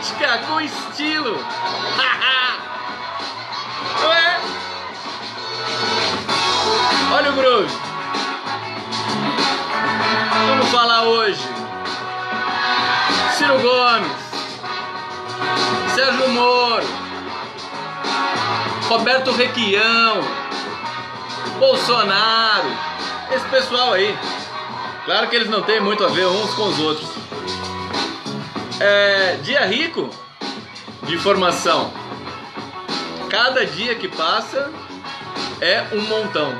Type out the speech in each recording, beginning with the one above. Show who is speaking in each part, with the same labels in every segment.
Speaker 1: política com estilo. Ué? Olha o groove. Vamos falar hoje. Ciro Gomes, Sérgio Moro, Roberto Requião, Bolsonaro, esse pessoal aí. Claro que eles não têm muito a ver uns com os outros. Dia rico de informação. Cada dia que passa é um montão.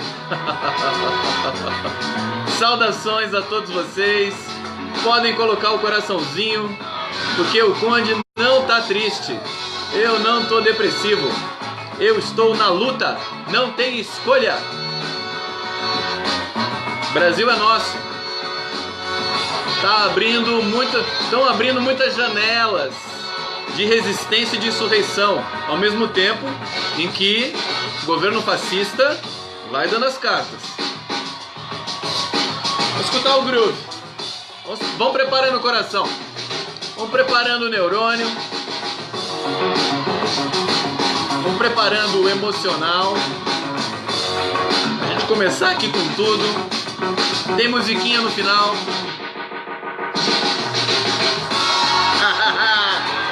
Speaker 1: Saudações a todos vocês. Podem colocar o coraçãozinho, porque o Conde não tá triste. Eu não tô depressivo. Eu estou na luta. Não tem escolha. Brasil é nosso. Estão abrindo muitas janelas de resistência e de insurreição, ao mesmo tempo em que o governo fascista vai dando as cartas. Vamos escutar o groove. Vamos preparando o coração. Vamos preparando o neurônio. Vamos preparando o emocional. A gente começar aqui com tudo. Tem musiquinha no final.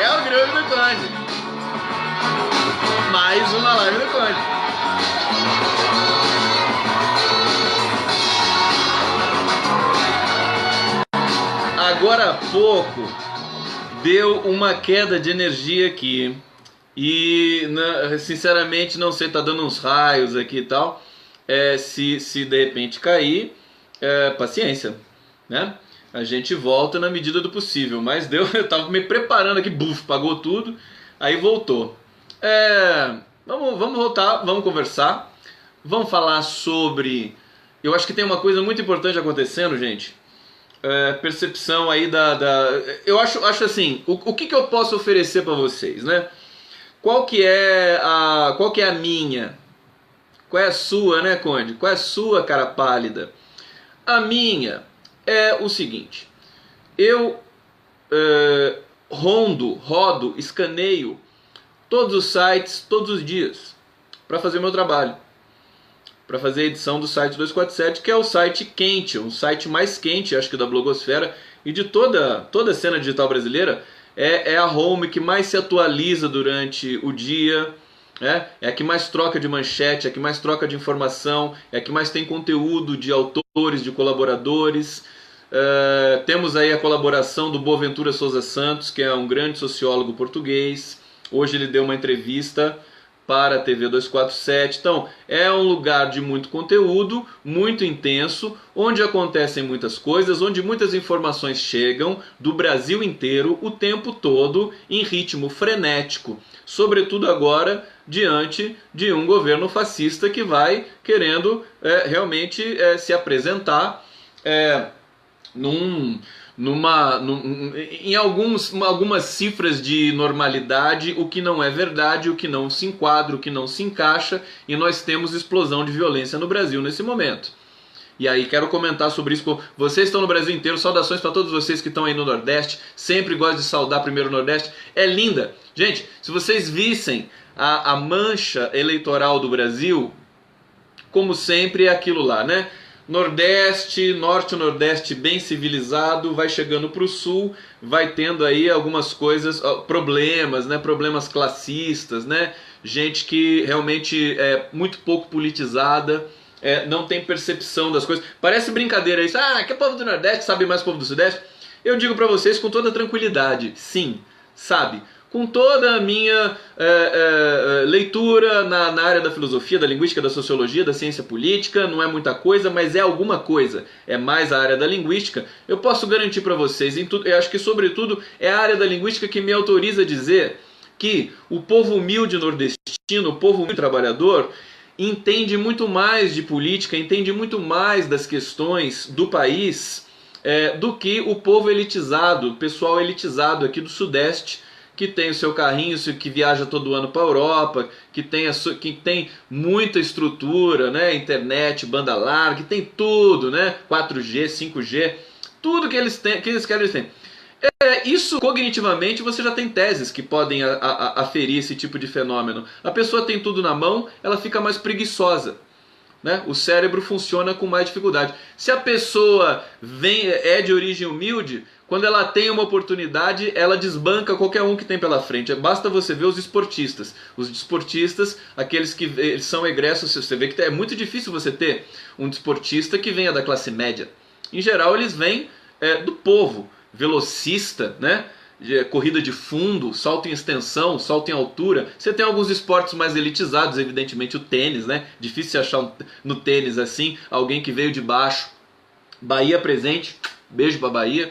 Speaker 1: É o groove do Conde. Mais uma live do Conde. Agora há pouco deu uma queda de energia aqui. E sinceramente não sei, tá dando uns raios aqui e tal. Se de repente cair, paciência, né? A gente volta na medida do possível, mas eu tava me preparando aqui, pagou tudo, aí voltou. Vamos voltar, vamos conversar, vamos falar sobre... Eu acho que tem uma coisa muito importante acontecendo, gente. Percepção aí eu acho assim, o que eu posso oferecer para vocês, né? Qual que é a minha? Qual é a sua, né, Conde? Qual é a sua, cara pálida? A minha é o seguinte: eu rodo, escaneio todos os sites todos os dias para fazer o meu trabalho, para fazer a edição do site 247, que é o site quente, um site mais quente, acho que da blogosfera e de toda a cena digital brasileira. É a home que mais se atualiza durante o dia, é a que mais troca de manchete, é a que mais troca de informação, é a que mais tem conteúdo de autores, de colaboradores. Temos aí a colaboração do Boaventura Souza Santos, que é um grande sociólogo português. Hoje ele deu uma entrevista para a TV 247. Então, é um lugar de muito conteúdo, muito intenso, onde acontecem muitas coisas, onde muitas informações chegam do Brasil inteiro o tempo todo, em ritmo frenético. Sobretudo agora, diante de um governo fascista que vai querendo realmente se apresentar em algumas cifras de normalidade, o que não é verdade, o que não se enquadra, o que não se encaixa, e nós temos explosão de violência no Brasil nesse momento. E aí quero comentar sobre isso. Vocês estão no Brasil inteiro, saudações para todos vocês que estão aí no Nordeste. Sempre gosto de saudar primeiro o Nordeste. É linda. Gente, se vocês vissem a mancha eleitoral do Brasil, como sempre é aquilo lá, né? Nordeste, Norte e Nordeste bem civilizado, vai chegando para o Sul, vai tendo aí algumas coisas, problemas, né? Problemas classistas, né? Gente que realmente é muito pouco politizada, não tem percepção das coisas. Parece brincadeira isso, que o povo do Nordeste sabe mais que o povo do Sudeste. Eu digo para vocês com toda tranquilidade, sim, sabe. Com toda a minha leitura na área da filosofia, da linguística, da sociologia, da ciência política, não é muita coisa, mas é alguma coisa. É mais a área da linguística. Eu posso garantir para vocês, eu acho que sobretudo é a área da linguística que me autoriza a dizer que o povo humilde nordestino, o povo humilde trabalhador, entende muito mais de política, entende muito mais das questões do país do que o povo elitizado, o pessoal elitizado aqui do Sudeste, que tem o seu carrinho, que viaja todo ano para a Europa, que tem muita estrutura, né? Internet, banda larga, que tem tudo, né? 4G, 5G, tudo que eles querem, eles têm. Isso, cognitivamente, você já tem teses que podem aferir esse tipo de fenômeno. A pessoa tem tudo na mão, ela fica mais preguiçosa. Né? O cérebro funciona com mais dificuldade. Se a pessoa é de origem humilde, quando ela tem uma oportunidade, ela desbanca qualquer um que tem pela frente. Basta você ver os esportistas. Os desportistas, aqueles que são egressos, você vê que é muito difícil você ter um desportista que venha da classe média. Em geral, eles vêm do povo, velocista, né? Corrida de fundo, salto em extensão, salto em altura. Você tem alguns esportes mais elitizados, evidentemente o tênis, né? Difícil você achar no tênis assim, alguém que veio de baixo. Bahia presente, beijo pra Bahia.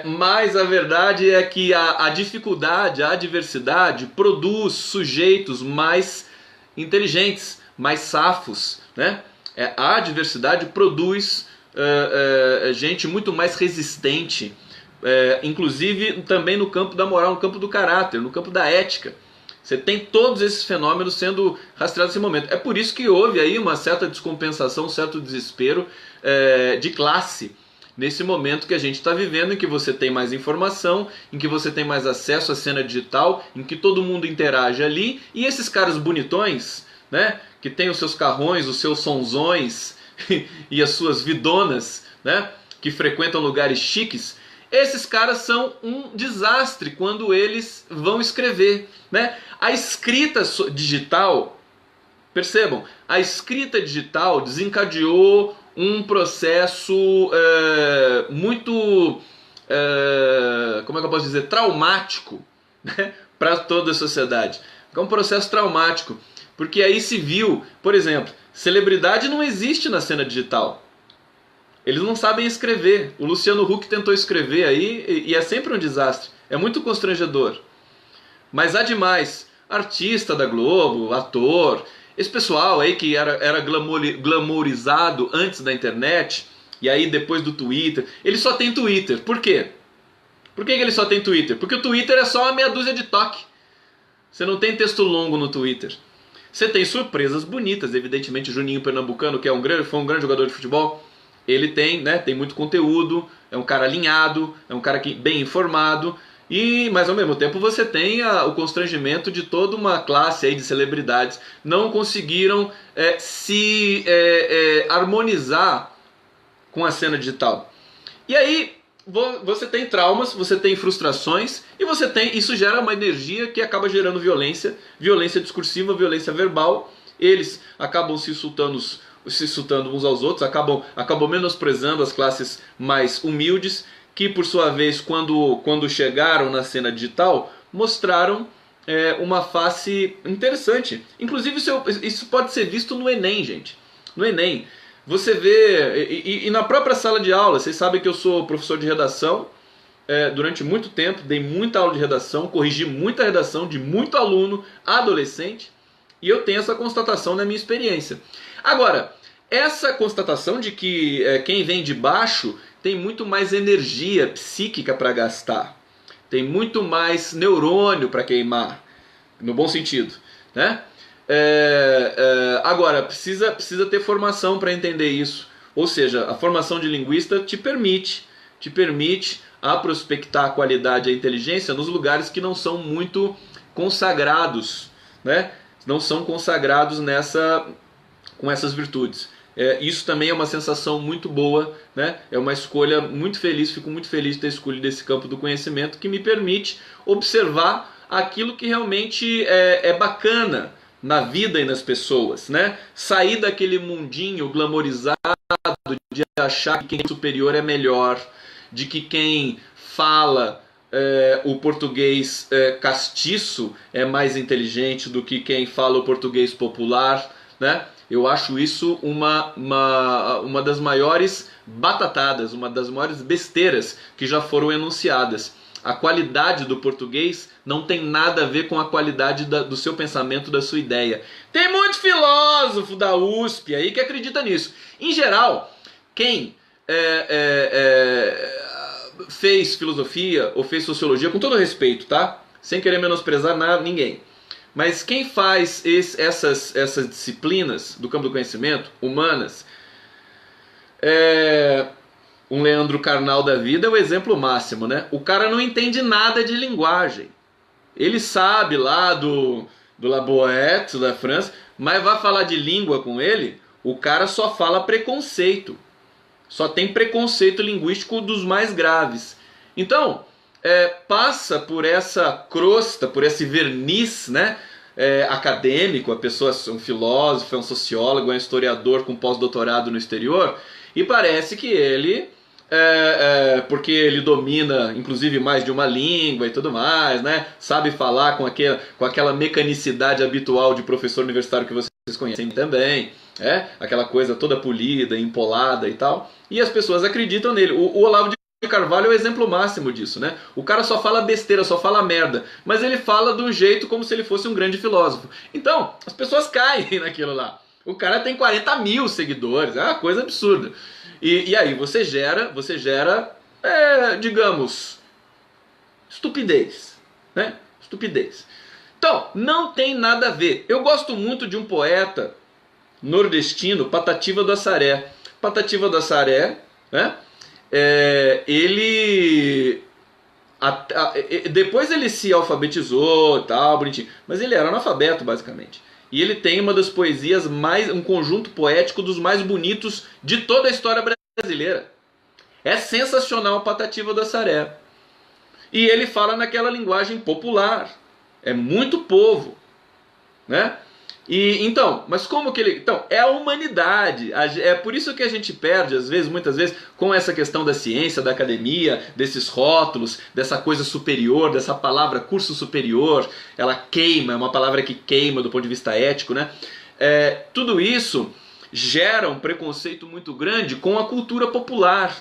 Speaker 1: Mas a verdade é que a dificuldade, a adversidade produz sujeitos mais inteligentes, mais safos, né? A adversidade produz gente muito mais resistente, inclusive também no campo da moral, no campo do caráter, no campo da ética. Você tem todos esses fenômenos sendo rastreados nesse momento. É por isso que houve aí uma certa descompensação, um certo desespero de classe nesse momento que a gente está vivendo, em que você tem mais informação, em que você tem mais acesso à cena digital, em que todo mundo interage ali, e esses caras bonitões, né, que tem os seus carrões, os seus sonzões e as suas vidonas, né, que frequentam lugares chiques, esses caras são um desastre quando eles vão escrever, né? A escrita digital, percebam, a escrita digital desencadeou um processo muito, como é que eu posso dizer, traumático, né, para toda a sociedade. É um processo traumático, porque aí se viu, por exemplo, celebridade não existe na cena digital. Eles não sabem escrever. O Luciano Huck tentou escrever aí e é sempre um desastre. É muito constrangedor. Mas há demais. Artista da Globo, ator, esse pessoal aí que era glamourizado antes da internet, e aí depois do Twitter, ele só tem Twitter. Por quê? Por que ele só tem Twitter? Porque o Twitter é só uma meia dúzia de toque. Você não tem texto longo no Twitter. Você tem surpresas bonitas, evidentemente o Juninho Pernambucano, que foi um grande jogador de futebol, ele tem muito conteúdo, é um cara alinhado, é um cara bem informado, mas ao mesmo tempo você tem o constrangimento de toda uma classe aí de celebridades não conseguiram se harmonizar com a cena digital. E aí você tem traumas, você tem frustrações e isso gera uma energia que acaba gerando violência discursiva, violência verbal. Eles acabam se insultando uns aos outros, acabam menosprezando as classes mais humildes, que por sua vez, quando chegaram na cena digital, mostraram uma face interessante. Inclusive isso pode ser visto no Enem, gente. No Enem, você vê, e na própria sala de aula, vocês sabem que eu sou professor de redação, durante muito tempo, dei muita aula de redação, corrigi muita redação de muito aluno adolescente, e eu tenho essa constatação na minha experiência. Agora, essa constatação de que quem vem de baixo tem muito mais energia psíquica para gastar, tem muito mais neurônio para queimar, no bom sentido, né? Agora, precisa ter formação para entender isso. Ou seja, a formação de linguista te permite a prospectar a qualidade e a inteligência nos lugares que não são muito consagrados, né? Não são consagrados com essas virtudes. Isso também é uma sensação muito boa, né? É uma escolha muito feliz, fico muito feliz de ter escolhido esse campo do conhecimento que me permite observar aquilo que realmente é bacana na vida e nas pessoas, né? Sair daquele mundinho glamorizado de achar que quem é superior é melhor, de que quem fala o português castiço é mais inteligente do que quem fala o português popular, né? Eu acho isso uma das maiores batatadas, uma das maiores besteiras que já foram enunciadas. A qualidade do português não tem nada a ver com a qualidade do seu pensamento, da sua ideia. Tem muito filósofo da USP aí que acredita nisso. Em geral, quem fez filosofia ou fez sociologia, com todo respeito, tá? Sem querer menosprezar ninguém. Mas quem faz essas disciplinas do campo do conhecimento, humanas, um Leandro Carnal da vida é o exemplo máximo, né? O cara não entende nada de linguagem. Ele sabe lá do La Boette, da França, mas vai falar de língua com ele, o cara só fala preconceito. Só tem preconceito linguístico dos mais graves. Então, passa por essa crosta, por esse verniz, né? Acadêmico, a pessoa é um filósofo, é um sociólogo, é um historiador com pós-doutorado no exterior, e parece que ele, porque ele domina inclusive mais de uma língua e tudo mais, né? Sabe falar com aquela mecanicidade habitual de professor universitário que vocês conhecem também, aquela coisa toda polida, empolada e tal, e as pessoas acreditam nele. O Olavo de Carvalho é o exemplo máximo disso, né? O cara só fala besteira, só fala merda, mas ele fala de um jeito como se ele fosse um grande filósofo. Então, as pessoas caem naquilo lá. O cara tem 40 mil seguidores, é uma coisa absurda. E aí você gera, digamos, estupidez, né? Estupidez. Então, não tem nada a ver. Eu gosto muito de um poeta nordestino, Patativa do Assaré. Patativa do Assaré, né? Ele depois ele se alfabetizou e tal, bonitinho, mas ele era analfabeto basicamente. E ele tem uma das poesias um conjunto poético dos mais bonitos de toda a história brasileira. É sensacional, Patativa do Assaré. E ele fala naquela linguagem popular. É muito povo, né? Então, mas como que ele... Então, é a humanidade. É por isso que a gente perde, às vezes, muitas vezes, com essa questão da ciência, da academia, desses rótulos, dessa coisa superior, dessa palavra curso superior. Ela queima, é uma palavra que queima do ponto de vista ético, né? Tudo isso gera um preconceito muito grande com a cultura popular,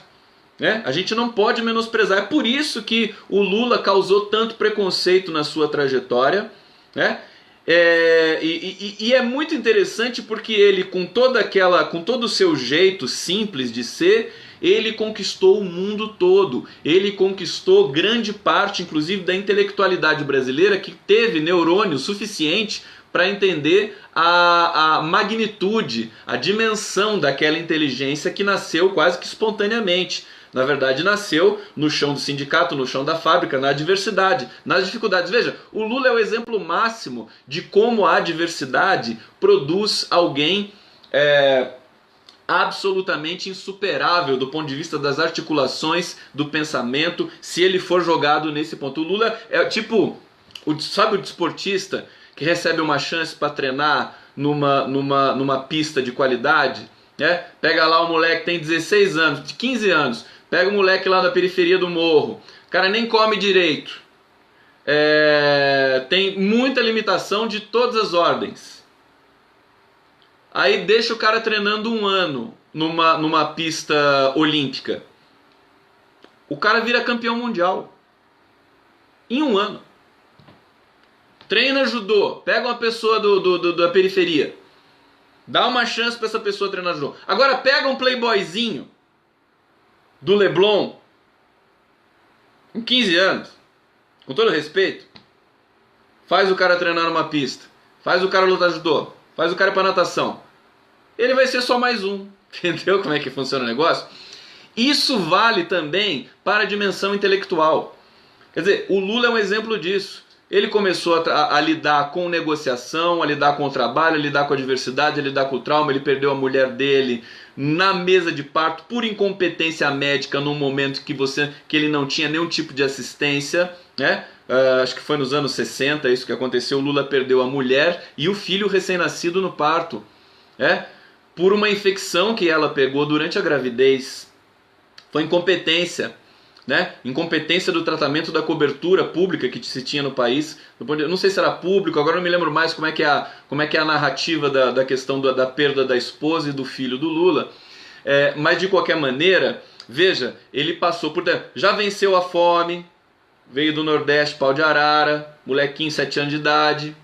Speaker 1: né? A gente não pode menosprezar. É por isso que o Lula causou tanto preconceito na sua trajetória, né? E é muito interessante porque ele, com todo o seu jeito simples de ser, ele conquistou o mundo todo. Ele conquistou grande parte, inclusive, da intelectualidade brasileira, que teve neurônio suficiente para entender a magnitude, a dimensão daquela inteligência que nasceu quase que espontaneamente. Na verdade, nasceu no chão do sindicato, no chão da fábrica, na adversidade, nas dificuldades. Veja, o Lula é o exemplo máximo de como a adversidade produz alguém absolutamente insuperável do ponto de vista das articulações do pensamento, se ele for jogado nesse ponto. O Lula é tipo, sabe o desportista que recebe uma chance para treinar numa pista de qualidade? Pega lá o moleque que tem 16 anos, 15 anos, pega o moleque lá da periferia do morro, o cara nem come direito, tem muita limitação de todas as ordens. Aí deixa o cara treinando um ano numa pista olímpica. O cara vira campeão mundial em um ano. Treina judô, pega uma pessoa da periferia, dá uma chance para essa pessoa treinar judô. Agora pega um playboyzinho do Leblon, com 15 anos, com todo respeito, faz o cara treinar numa pista, faz o cara lutar judô, faz o cara ir pra natação. Ele vai ser só mais um. Entendeu como é que funciona o negócio? Isso vale também para a dimensão intelectual. Quer dizer, o Lula é um exemplo disso. Ele começou a lidar com negociação, a lidar com o trabalho, a lidar com a diversidade, a lidar com o trauma. Ele perdeu a mulher dele na mesa de parto por incompetência médica num momento que ele não tinha nenhum tipo de assistência, né? Acho que foi nos anos 60 isso que aconteceu. O Lula perdeu a mulher e o filho recém-nascido no parto, por uma infecção que ela pegou durante a gravidez. Foi incompetência. Né? Incompetência do tratamento da cobertura pública que se tinha no país. Não sei se era público, agora não me lembro mais como é que é a narrativa da questão da perda da esposa e do filho do Lula. Mas de qualquer maneira, veja, ele passou por... Já venceu a fome, veio do Nordeste, pau de arara, molequinho, 7 anos de idade.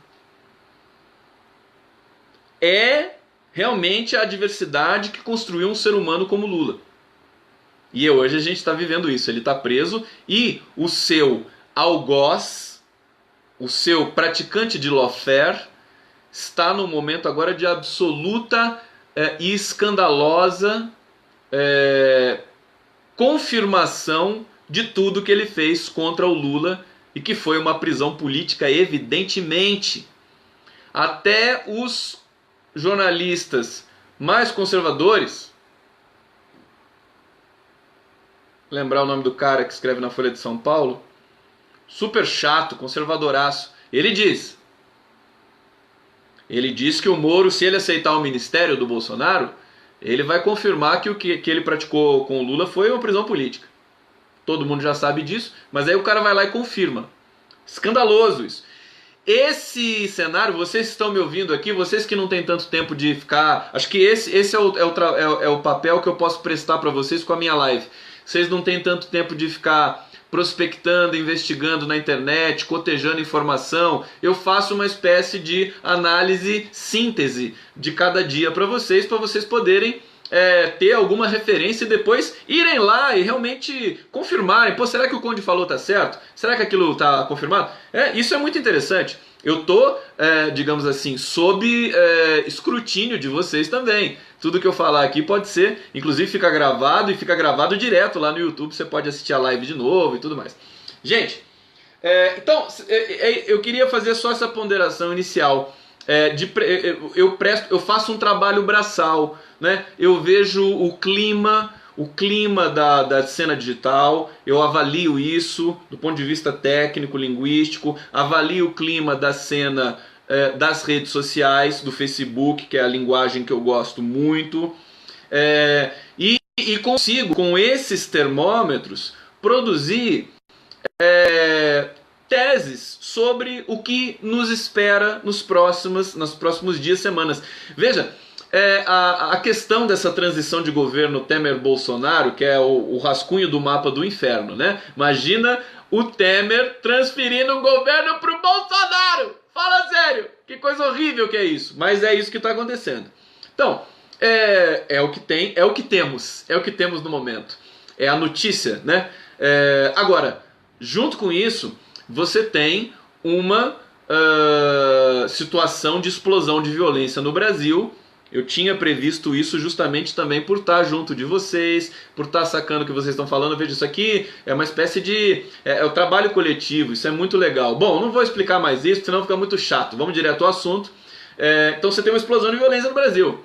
Speaker 1: É realmente a adversidade que construiu um ser humano como Lula. E hoje a gente está vivendo isso. Ele está preso e o seu algoz, o seu praticante de lawfare, está no momento agora de absoluta e escandalosa confirmação de tudo que ele fez contra o Lula e que foi uma prisão política, evidentemente. Até os jornalistas mais conservadores, lembrar o nome do cara que escreve na Folha de São Paulo, super chato, conservadoraço, ele diz que o Moro, se ele aceitar o ministério do Bolsonaro, ele vai confirmar que o que ele praticou com o Lula foi uma prisão política. Todo mundo já sabe disso, mas aí o cara vai lá e confirma. Escandaloso isso. Esse cenário, vocês estão me ouvindo aqui, vocês que não têm tanto tempo de ficar... Acho que esse é o papel que eu posso prestar para vocês com a minha live. Vocês não têm tanto tempo de ficar prospectando, investigando na internet, cotejando informação. Eu faço uma espécie de análise, síntese de cada dia para vocês poderem ter alguma referência e depois irem lá e realmente confirmarem. Pô, será que o Conde falou tá certo? Será que aquilo tá confirmado? Isso é muito interessante. Eu tô, digamos assim, sob escrutínio de vocês também. Tudo que eu falar aqui pode ser, inclusive fica gravado e fica gravado direto lá no YouTube. Você pode assistir a live de novo e tudo mais. Gente, então eu queria fazer só essa ponderação inicial. Eu faço um trabalho braçal, né? Eu vejo o clima da cena digital, eu avalio isso do ponto de vista técnico, linguístico, avalio o clima da cena das redes sociais, do Facebook, que é a linguagem que eu gosto muito, e consigo, com esses termômetros, produzir teses sobre o que nos espera nos próximos dias, semanas. Veja, a questão dessa transição de governo Temer-Bolsonaro, que é o rascunho do mapa do inferno, né? Imagina o Temer transferindo um governo pro Bolsonaro! Fala sério! Que coisa horrível que é isso! Mas é isso que está acontecendo. Então, é o que tem, é o que temos no momento. É a notícia, né? Agora, junto com isso, você tem uma situação de explosão de violência no Brasil. Eu tinha previsto isso justamente também por estar junto de vocês, por estar sacando o que vocês estão falando. Veja, isso aqui é uma espécie de... é o trabalho coletivo, isso é muito legal. Bom, não vou explicar mais isso, senão fica muito chato. Vamos direto ao assunto. Então você tem uma explosão de violência no Brasil.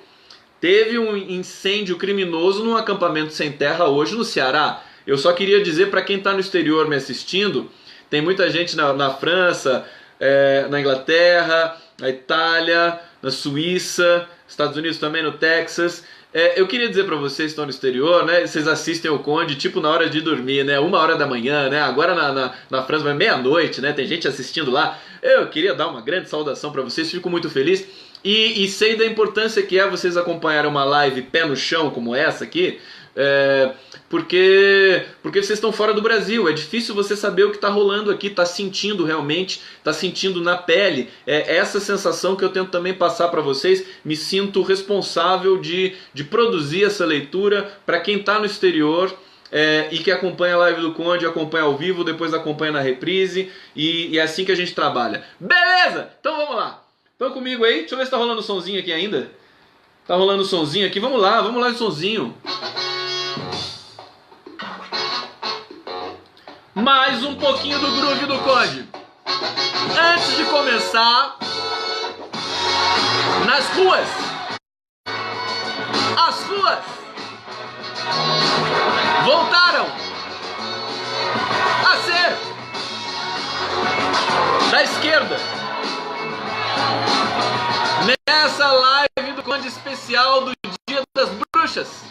Speaker 1: Teve um incêndio criminoso num acampamento sem terra hoje no Ceará. Eu só queria dizer para quem está no exterior me assistindo, tem muita gente na França, na Inglaterra, na Itália, na Suíça, Estados Unidos também, no Texas. Eu queria dizer para vocês que estão no exterior, né? Vocês assistem o Conde tipo na hora de dormir, né? 1h da manhã, né? Agora na França vai meia-noite, né? Tem gente assistindo lá. Eu queria dar uma grande saudação para vocês, fico muito feliz. E sei da importância que é vocês acompanharem uma live pé no chão como essa aqui, porque vocês estão fora do Brasil. É difícil você saber o que está rolando aqui, está sentindo realmente, está sentindo na pele. É essa sensação que eu tento também passar para vocês. Me sinto responsável de produzir essa leitura para quem está no exterior e que acompanha a live do Conde, acompanha ao vivo, depois acompanha na reprise, e é assim que a gente trabalha. Beleza? Então vamos lá. Estão comigo aí? Deixa eu ver se está rolando o sonzinho aqui ainda. Tá rolando o sonzinho aqui? Vamos lá o sonzinho. Mais um pouquinho do groove do Conde. Antes de começar, nas ruas, as ruas voltaram a ser da esquerda. Nessa live do Conde especial do Dia das Bruxas.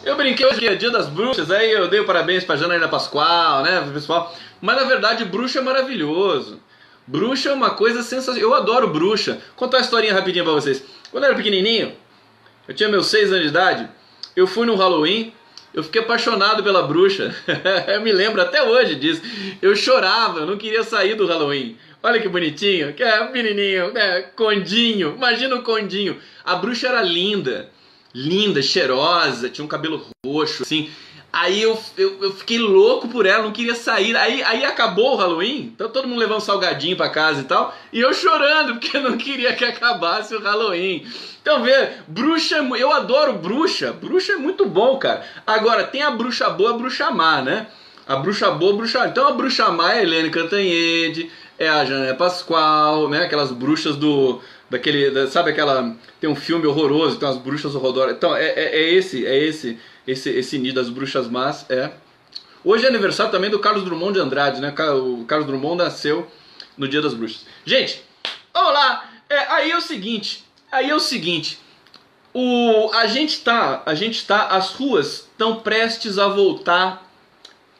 Speaker 1: Eu brinquei hoje que é Dia das Bruxas, aí eu dei parabéns pra Janaína Pascoal, né, pessoal. Mas na verdade, bruxa é maravilhoso. Bruxa é uma coisa sensacional. Eu adoro bruxa. Vou contar uma historinha rapidinho pra vocês. Quando eu era pequenininho, eu tinha meus 6 anos de idade, eu fui no Halloween, eu fiquei apaixonado pela bruxa. Eu me lembro até hoje disso. Eu chorava, eu não queria sair do Halloween. Olha que bonitinho, que é pequenininho, Condinho, imagina o Condinho. A bruxa era linda, cheirosa, tinha um cabelo roxo, assim. Aí eu fiquei louco por ela, não queria sair. Aí acabou o Halloween, então todo mundo levou um salgadinho pra casa e tal. E eu chorando, porque eu não queria que acabasse o Halloween. Então vê, bruxa, eu adoro bruxa. Bruxa é muito bom, cara. Agora, tem a bruxa boa e a bruxa má, né? A bruxa boa, a bruxa... Então a bruxa má é a Helene Cantanhede, é a Janaé Pascoal, né? Aquelas bruxas do... sabe aquela... Tem um filme horroroso, tem umas bruxas horrorosas. Então esse nido das bruxas más é... Hoje é aniversário também do Carlos Drummond de Andrade, né? O Carlos Drummond nasceu no Dia das Bruxas. Gente, vamos lá! Aí é o seguinte, a gente tá, as ruas estão prestes a voltar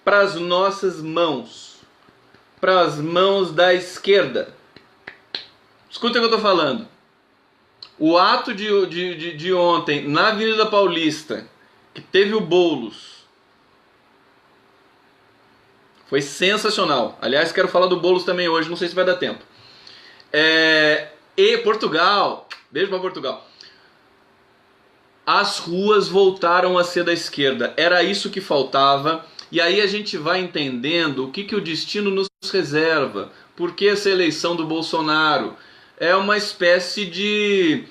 Speaker 1: para as nossas mãos, para as mãos da esquerda. Escuta o que eu tô falando. O ato de ontem na Avenida Paulista, que teve o Boulos, foi sensacional. Aliás, quero falar do Boulos também hoje, não sei se vai dar tempo. E Portugal, beijo para Portugal. As ruas voltaram a ser da esquerda, era isso que faltava. E aí a gente vai entendendo o que o destino nos reserva. Por que essa eleição do Bolsonaro? É uma espécie de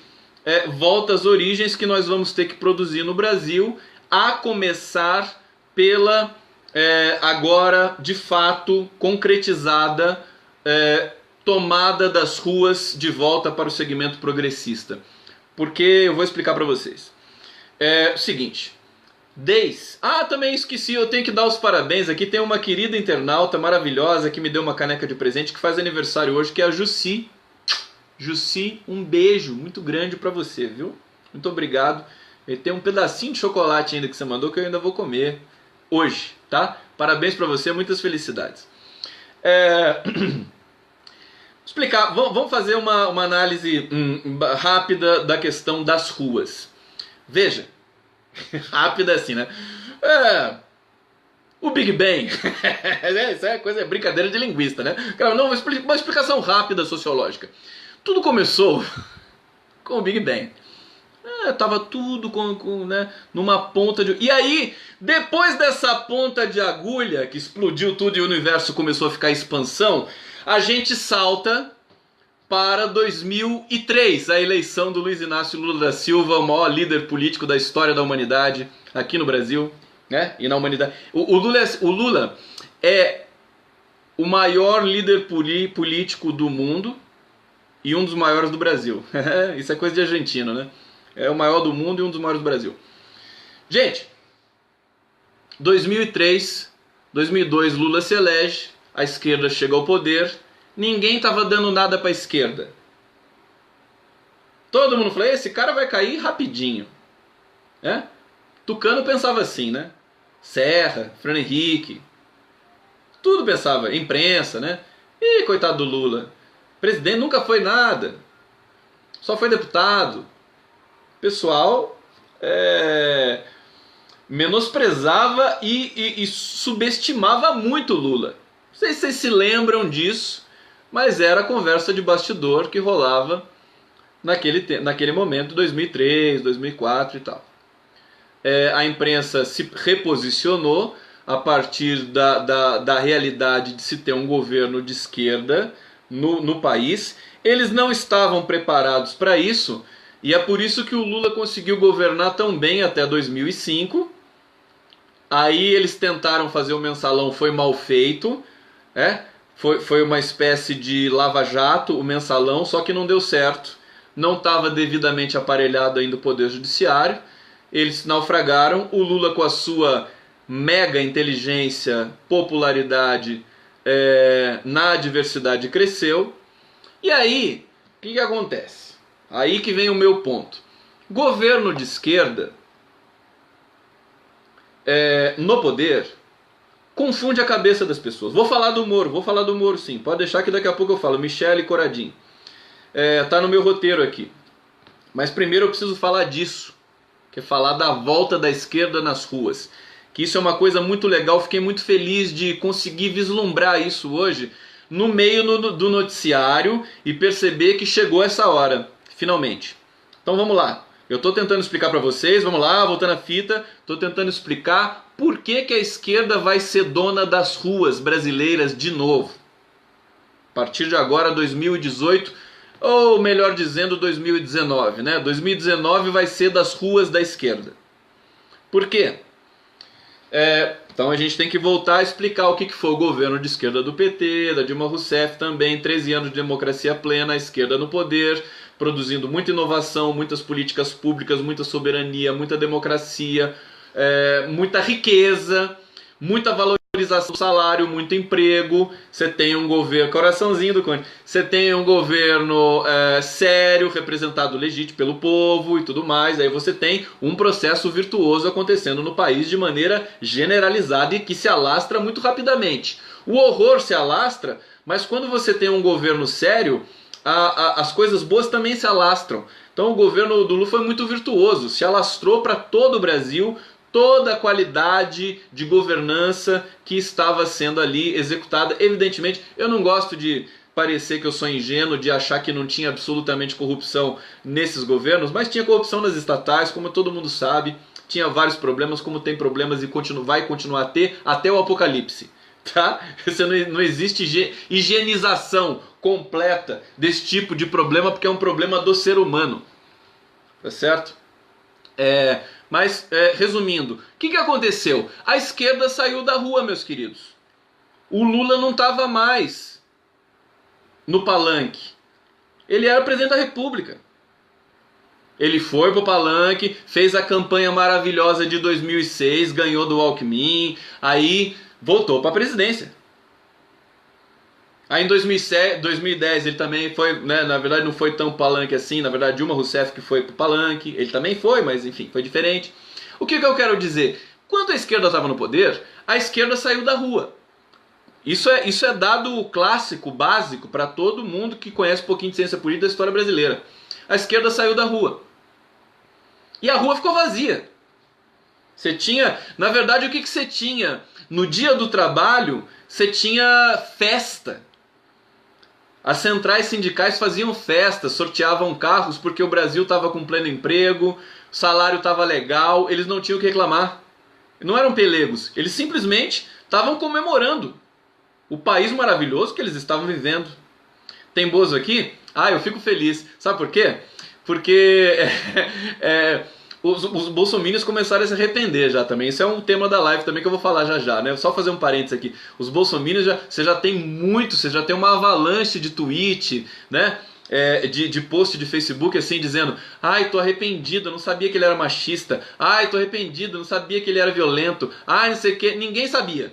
Speaker 1: volta às origens que nós vamos ter que produzir no Brasil, a começar pela, agora de fato concretizada, tomada das ruas de volta para o segmento progressista. Porque eu vou explicar para vocês. O seguinte, também esqueci, eu tenho que dar os parabéns aqui, tem uma querida internauta maravilhosa que me deu uma caneca de presente, que faz aniversário hoje, que é a Jussi. Jussi, um beijo muito grande pra você, viu? Muito obrigado. E tem um pedacinho de chocolate ainda que você mandou que eu ainda vou comer hoje, tá? Parabéns pra você, muitas felicidades. Explicar, vamos fazer uma análise rápida da questão das ruas. Veja, rápida assim, né? O Big Bang. Isso é coisa, brincadeira de linguista, né? Não, uma explicação rápida sociológica. Tudo começou com o Big Bang. Tava tudo né, numa ponta de... E aí, depois dessa ponta de agulha que explodiu tudo e o universo começou a ficar em expansão, a gente salta para 2003, a eleição do Luiz Inácio Lula da Silva, o maior líder político da história da humanidade aqui no Brasil, né? E na humanidade. O Lula é o maior líder político do mundo e um dos maiores do Brasil. Isso é coisa de argentino, né? É o maior do mundo e um dos maiores do Brasil. Gente, 2003, 2002, Lula se elege, a esquerda chega ao poder, ninguém estava dando nada para a esquerda. Todo mundo falou, esse cara vai cair rapidinho. Tucano pensava assim, né? Serra, Fernando Henrique, tudo pensava, imprensa, né? Ih, coitado do Lula. Presidente nunca foi nada, só foi deputado. Pessoal menosprezava e subestimava muito o Lula. Não sei se vocês se lembram disso, mas era a conversa de bastidor que rolava naquele momento, 2003, 2004 e tal. A imprensa se reposicionou a partir da realidade de se ter um governo de esquerda no país. Eles não estavam preparados para isso, e é por isso que o Lula conseguiu governar tão bem até 2005. Aí eles tentaram fazer o mensalão, foi mal feito, foi uma espécie de lava-jato, o mensalão, só que não deu certo. Não estava devidamente aparelhado ainda o Poder Judiciário. Eles naufragaram. O Lula, com a sua mega inteligência, popularidade, na adversidade cresceu. E aí, o que acontece? Aí que vem o meu ponto. Governo de esquerda, no poder, confunde a cabeça das pessoas. Vou falar do Moro sim. Pode deixar que daqui a pouco eu falo. Michele Coradinho. Tá no meu roteiro aqui. Mas primeiro eu preciso falar disso. Que é falar da volta da esquerda nas ruas. Que isso é uma coisa muito legal. Fiquei muito feliz de conseguir vislumbrar isso hoje no meio do noticiário e perceber que chegou essa hora, finalmente. Então vamos lá. Eu estou tentando explicar para vocês, vamos lá, voltando à fita, estou tentando explicar por que a esquerda vai ser dona das ruas brasileiras de novo. A partir de agora, 2018, ou melhor dizendo, 2019, né? 2019 vai ser das ruas da esquerda. Por quê? Então a gente tem que voltar a explicar o que foi o governo de esquerda do PT, da Dilma Rousseff também, 13 anos de democracia plena, a esquerda no poder, produzindo muita inovação, muitas políticas públicas, muita soberania, muita democracia, muita riqueza, muita valorização do salário, muito emprego. Você tem um governo, coraçãozinho do Conde, você tem um governo sério, representado legítimo pelo povo e tudo mais. Aí você tem um processo virtuoso acontecendo no país de maneira generalizada e que se alastra muito rapidamente. O horror se alastra, mas quando você tem um governo sério, as coisas boas também se alastram. Então o governo do Lula foi muito virtuoso, se alastrou para todo o Brasil toda a qualidade de governança que estava sendo ali executada. Evidentemente, eu não gosto de parecer que eu sou ingênuo, de achar que não tinha absolutamente corrupção nesses governos, mas tinha corrupção nas estatais, como todo mundo sabe, tinha vários problemas, como tem problemas e vai continuar a ter até o apocalipse. Tá? Não existe higienização completa desse tipo de problema, porque é um problema do ser humano. Tá certo? Mas, resumindo, o que aconteceu? A esquerda saiu da rua, meus queridos. O Lula não estava mais no palanque. Ele era presidente da República. Ele foi pro palanque, fez a campanha maravilhosa de 2006, ganhou do Alckmin, aí voltou para a presidência. Aí em 2010 ele também foi, né, na verdade não foi tão palanque assim, na verdade Dilma Rousseff que foi pro palanque, ele também foi, mas enfim, foi diferente. O que eu quero dizer? Quando a esquerda estava no poder, a esquerda saiu da rua. Isso é dado clássico, básico, para todo mundo que conhece um pouquinho de ciência política da história brasileira. A esquerda saiu da rua. E a rua ficou vazia. Você tinha, na verdade, o que você tinha? No dia do trabalho, você tinha festa. As centrais sindicais faziam festa, sorteavam carros porque o Brasil estava com pleno emprego, o salário estava legal, eles não tinham o que reclamar. Não eram pelegos, eles simplesmente estavam comemorando o país maravilhoso que eles estavam vivendo. Tem Bozo aqui? Eu fico feliz. Sabe por quê? Porque os bolsominions começaram a se arrepender já também. Isso é um tema da live também que eu vou falar já, né? Só fazer um parênteses aqui. Os bolsominions, você já tem uma avalanche de tweet, né? De post de Facebook assim, dizendo: tô arrependido, eu não sabia que ele era machista. Tô arrependido, eu não sabia que ele era violento. Não sei o que. Ninguém sabia.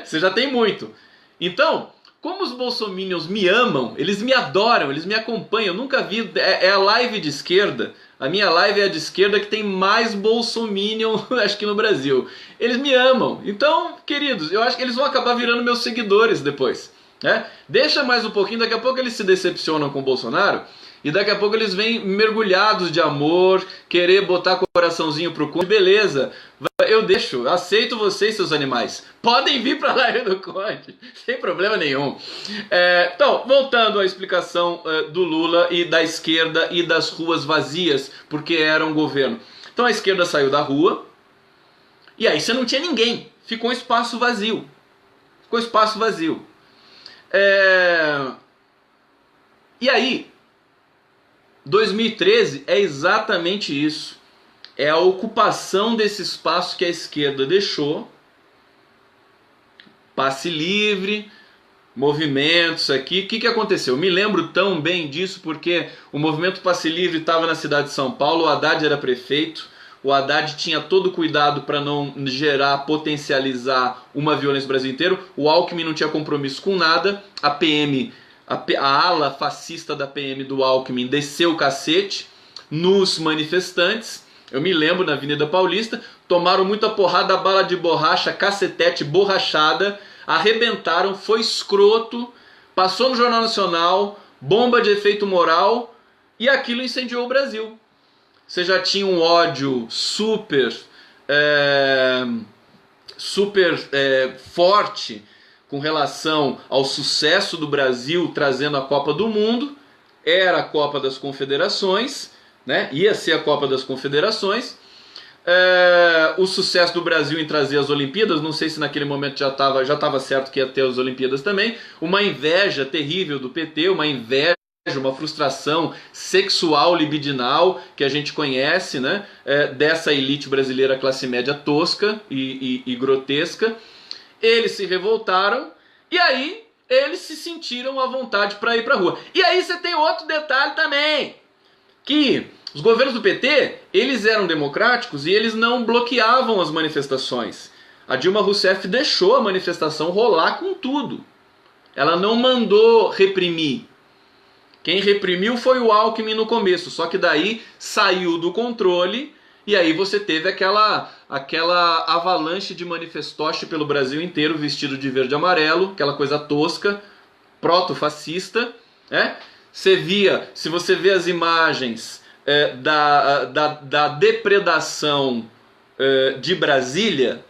Speaker 1: Você já tem muito. Então, como os bolsominions me amam, eles me adoram, eles me acompanham. Eu nunca vi, a live de esquerda, a minha live é a de esquerda que tem mais bolsominion, acho que no Brasil. Eles me amam. Então, queridos, eu acho que eles vão acabar virando meus seguidores depois. Deixa mais um pouquinho, daqui a pouco eles se decepcionam com o Bolsonaro e daqui a pouco eles vêm mergulhados de amor, querer botar coraçãozinho pro Conde. Beleza, eu deixo, aceito vocês, seus animais. Podem vir pra live do Conde, sem problema nenhum. Então, voltando à explicação do Lula e da esquerda e das ruas vazias, porque era um governo. Então a esquerda saiu da rua e aí você não tinha ninguém, ficou um espaço vazio. Ficou um espaço vazio. E aí, 2013 é exatamente isso. É a ocupação desse espaço que a esquerda deixou. Passe livre, movimentos aqui. O que aconteceu? Eu me lembro tão bem disso porque o movimento Passe Livre estava na cidade de São Paulo, o Haddad era prefeito. O Haddad tinha todo cuidado para não potencializar uma violência no Brasil inteiro. O Alckmin não tinha compromisso com nada. A PM, a ala fascista da PM do Alckmin desceu o cacete nos manifestantes. Eu me lembro na Avenida Paulista, tomaram muita porrada, bala de borracha, cacetete, borrachada, arrebentaram, foi escroto, passou no Jornal Nacional, bomba de efeito moral e aquilo incendiou o Brasil. Você já tinha um ódio super forte com relação ao sucesso do Brasil trazendo a Copa do Mundo. Era a Copa das Confederações, né? Ia ser a Copa das Confederações. O sucesso do Brasil em trazer as Olimpíadas, não sei se naquele momento já estava certo que ia ter as Olimpíadas também, uma inveja terrível do PT, uma inveja, uma frustração sexual libidinal que a gente conhece, né? Dessa elite brasileira classe média tosca e grotesca. Eles se revoltaram e aí eles se sentiram à vontade para ir para a rua. E aí você tem outro detalhe também, que os governos do PT, eles eram democráticos e eles não bloqueavam as manifestações. A Dilma Rousseff deixou a manifestação rolar com tudo. Ela não mandou reprimir. Quem reprimiu foi o Alckmin no começo, só que daí saiu do controle e aí você teve aquela avalanche de manifestoche pelo Brasil inteiro vestido de verde e amarelo, aquela coisa tosca, proto-fascista, né? Se você vê as imagens da depredação de Brasília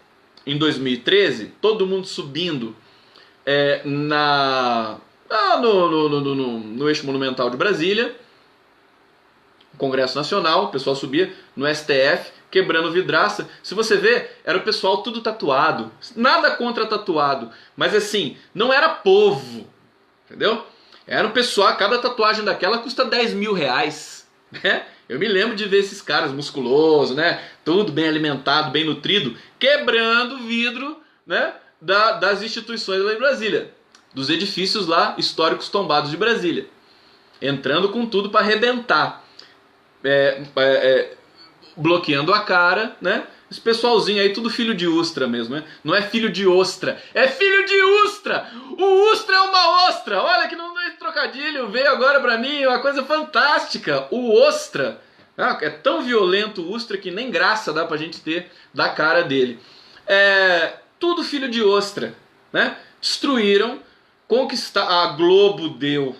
Speaker 1: em 2013, todo mundo subindo no eixo monumental de Brasília, Congresso Nacional, o pessoal subia no STF, quebrando vidraça. Se você vê, era o pessoal tudo tatuado. Nada contra tatuado, mas assim, não era povo, entendeu? Era o pessoal, cada tatuagem daquela custa 10 mil reais. Né? Eu me lembro de ver esses caras musculosos, né? Tudo bem alimentado, bem nutrido, quebrando vidro, né? Das instituições lá em Brasília, dos edifícios lá históricos tombados de Brasília, entrando com tudo para arrebentar, bloqueando a cara, né? Esse pessoalzinho aí, tudo filho de Ustra mesmo, né? Não é filho de ostra, é filho de Ustra! O Ustra é uma ostra! Olha que não é trocadilho, veio agora pra mim, uma coisa fantástica! O ostra, é tão violento o Ustra que nem graça dá pra gente ter da cara dele. Tudo filho de ostra, né? Destruíram, a Globo deu,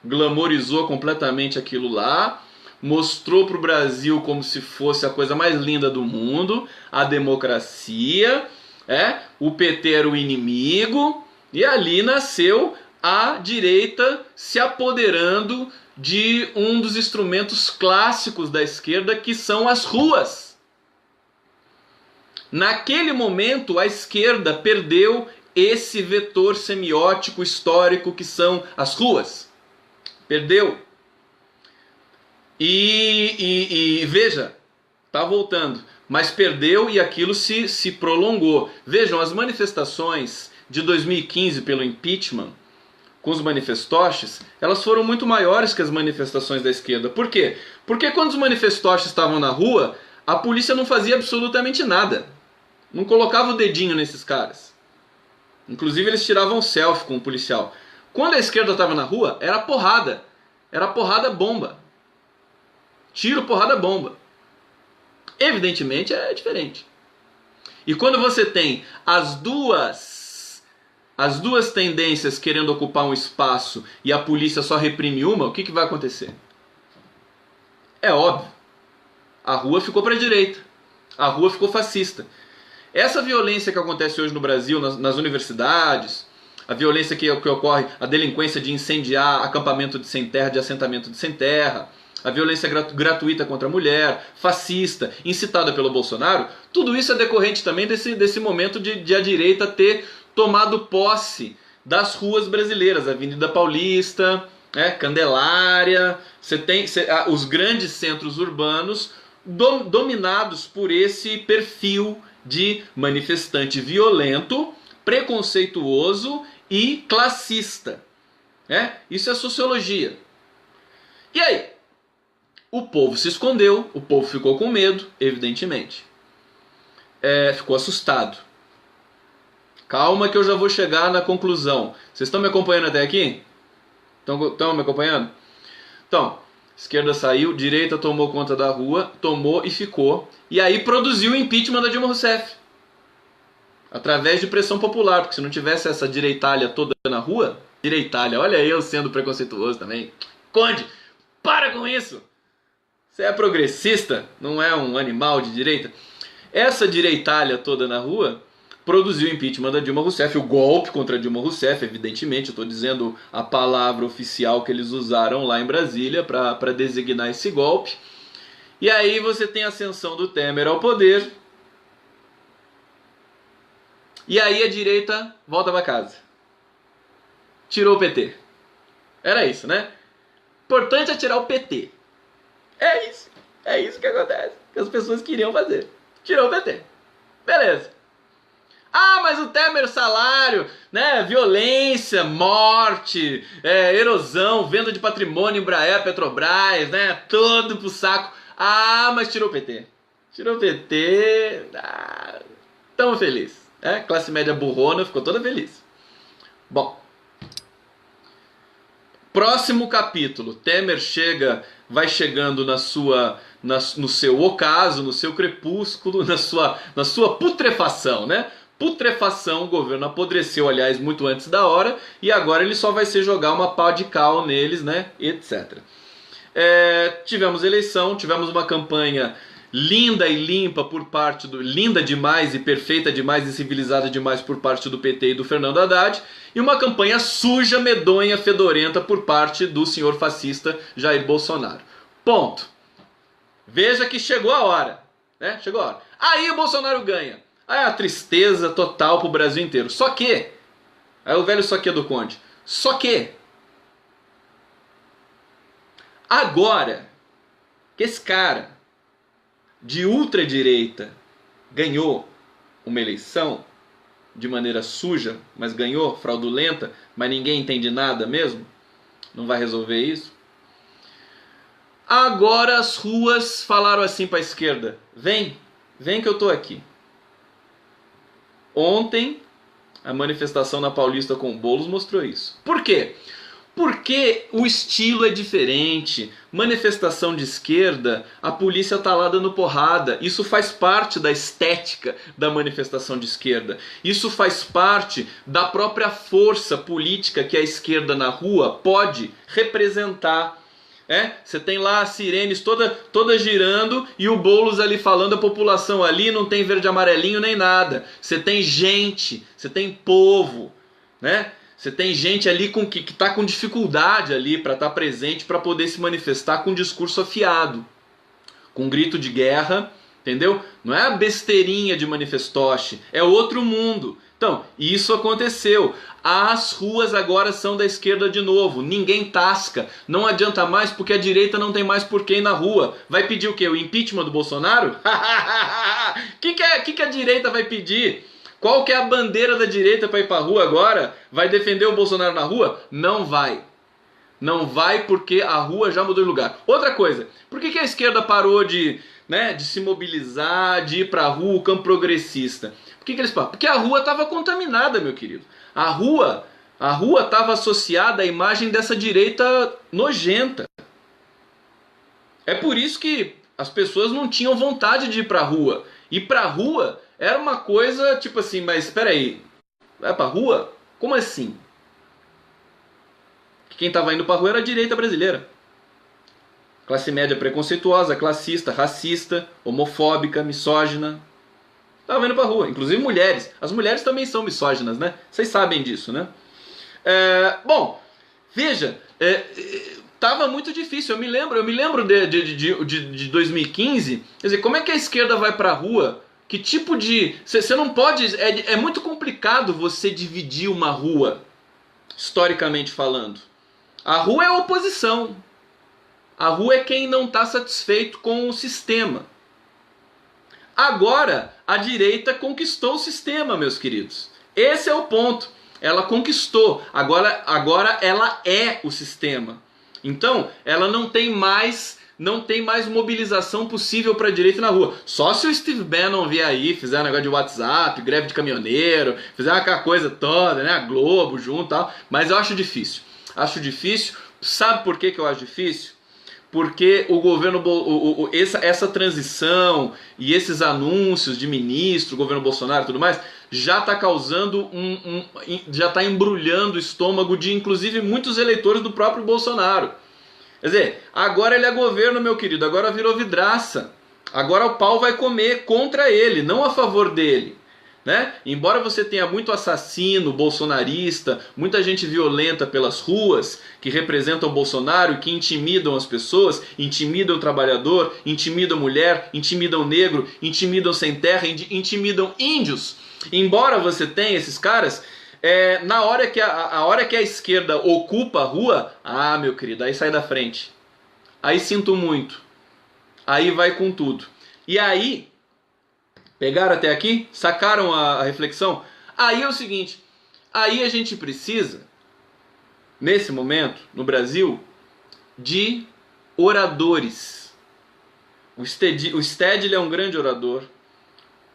Speaker 1: glamorizou completamente aquilo lá, mostrou para o Brasil como se fosse a coisa mais linda do mundo, a democracia, o PT era o inimigo, e ali nasceu a direita se apoderando de um dos instrumentos clássicos da esquerda, que são as ruas. Naquele momento, a esquerda perdeu esse vetor semiótico histórico que são as ruas. Perdeu. E veja, tá voltando, mas perdeu e aquilo se prolongou. Vejam, as manifestações de 2015 pelo impeachment, com os manifestoches, elas foram muito maiores que as manifestações da esquerda. Por quê? Porque quando os manifestoches estavam na rua, a polícia não fazia absolutamente nada. Não colocava o dedinho nesses caras. Inclusive eles tiravam selfie com o policial. Quando a esquerda estava na rua, era porrada. Era porrada bomba. Tiro, porrada, bomba. Evidentemente é diferente. E quando você tem as duas tendências querendo ocupar um espaço e a polícia só reprime uma, o que vai acontecer? É óbvio. A rua ficou para a direita. A rua ficou fascista. Essa violência que acontece hoje no Brasil, nas universidades, a violência que ocorre, a delinquência de incendiar acampamento de sem terra, de assentamento de sem terra, a violência gratuita contra a mulher, fascista, incitada pelo Bolsonaro, tudo isso é decorrente também desse momento de a direita ter tomado posse das ruas brasileiras, Avenida Paulista, Candelária, você tem os grandes centros urbanos dominados por esse perfil de manifestante violento, preconceituoso e classista. Isso é sociologia. E aí? O povo se escondeu, o povo ficou com medo, evidentemente. Ficou assustado. Calma que eu já vou chegar na conclusão. Vocês estão me acompanhando até aqui? Estão me acompanhando? Então, esquerda saiu, direita tomou conta da rua, tomou e ficou. E aí produziu o impeachment da Dilma Rousseff. Através de pressão popular, porque se não tivesse essa direitalha toda na rua... Direitalha, olha eu sendo preconceituoso também. Conde, para com isso! Você é progressista, não é um animal de direita. Essa direitalha toda na rua produziu o impeachment da Dilma Rousseff, o golpe contra a Dilma Rousseff, evidentemente, eu estou dizendo a palavra oficial que eles usaram lá em Brasília para designar esse golpe. E aí você tem a ascensão do Temer ao poder, e aí a direita volta para casa. Tirou o PT. Era isso, né? Importante é tirar o PT. É isso que acontece, que as pessoas queriam fazer. Tirou o PT. Beleza. Ah, mas o Temer, salário, né, violência, morte, erosão, venda de patrimônio, Embraer, Petrobras, né, todo pro saco. Ah, mas tirou o PT. Tirou o PT, tamo feliz. Classe média burrona ficou toda feliz. Bom, próximo capítulo, Temer vai chegando no seu ocaso, no seu crepúsculo, na sua putrefação, né? Putrefação, o governo apodreceu, aliás, muito antes da hora, e agora ele só vai ser jogar uma pá de cal neles, né? Etc. Tivemos eleição, tivemos uma campanha linda e limpa por parte linda demais e perfeita demais e civilizada demais por parte do PT e do Fernando Haddad, e uma campanha suja, medonha, fedorenta por parte do senhor fascista Jair Bolsonaro. Ponto. Veja que chegou a hora, né? Chegou a hora. Aí o Bolsonaro ganha. Aí a tristeza total pro Brasil inteiro. Só que, aí o velho só que do Conde. Só que, agora que esse cara de ultradireita ganhou uma eleição de maneira suja, mas ganhou, fraudulenta, mas ninguém entende nada mesmo, não vai resolver isso. Agora as ruas falaram assim para a esquerda: vem que eu tô aqui. Ontem a manifestação na Paulista com o Boulos mostrou isso. Por quê? Porque o estilo é diferente. Manifestação de esquerda, a polícia tá lá dando porrada. Isso faz parte da estética da manifestação de esquerda. Isso faz parte da própria força política que a esquerda na rua pode representar. Você tem lá as sirenes toda girando e o Boulos ali falando, a população ali não tem verde amarelinho nem nada. Você tem gente, você tem povo, né? Você tem gente ali que está com dificuldade ali para estar presente, para poder se manifestar com um discurso afiado, com um grito de guerra, entendeu? Não é a besteirinha de manifestoche, é outro mundo. Então, isso aconteceu. As ruas agora são da esquerda de novo. Ninguém tasca. Não adianta mais porque a direita não tem mais por que ir na rua. Vai pedir o quê? O impeachment do Bolsonaro? que a direita vai pedir? Qual que é a bandeira da direita para ir para a rua agora? Vai defender o Bolsonaro na rua? Não vai. Não vai porque a rua já mudou de lugar. Outra coisa, por que a esquerda parou de se mobilizar, de ir para a rua, o campo progressista? Por que eles pararam? Porque a rua estava contaminada, meu querido. A rua estava associada à imagem dessa direita nojenta. É por isso que as pessoas não tinham vontade de ir para a rua. Ir para a rua era uma coisa tipo assim, mas espera aí, vai para a rua? Como assim? Quem estava indo para a rua era a direita brasileira. Classe média preconceituosa, classista, racista, homofóbica, misógina. Estava indo para a rua, inclusive mulheres. As mulheres também são misóginas, né? Vocês sabem disso, né? Bom, veja, tava muito difícil. Eu me lembro de 2015. Quer dizer, como é que a esquerda vai para a rua? Que tipo de... Você não pode... É muito complicado você dividir uma rua, historicamente falando. A rua é a oposição. A rua é quem não está satisfeito com o sistema. Agora, a direita conquistou o sistema, meus queridos. Esse é o ponto. Ela conquistou. Agora ela é o sistema. Então, ela não tem mais mobilização possível para a direita na rua. Só se o Steve Bannon vier aí, fizer um negócio de WhatsApp, greve de caminhoneiro, fizer aquela coisa toda, né? A Globo junto e tal. Mas eu acho difícil. Acho difícil. Sabe por que eu acho difícil? Porque o governo, essa transição e esses anúncios de ministro, governo Bolsonaro e tudo mais, já está causando já está embrulhando o estômago de inclusive muitos eleitores do próprio Bolsonaro. Quer dizer, agora ele é governo, meu querido, agora virou vidraça. Agora o pau vai comer contra ele, não a favor dele. né? Embora você tenha muito assassino bolsonarista, muita gente violenta pelas ruas que representam o Bolsonaro e que intimidam as pessoas, intimidam o trabalhador, intimidam a mulher, intimidam o negro, intimidam sem terra, intimidam índios. Embora você tenha esses caras, na hora que a hora que a esquerda ocupa a rua, meu querido, aí sai da frente. Aí sinto muito. Aí vai com tudo. E aí, pegaram até aqui? Sacaram a reflexão? Aí é o seguinte, aí a gente precisa, nesse momento, no Brasil, de oradores. O Stedley é um grande orador,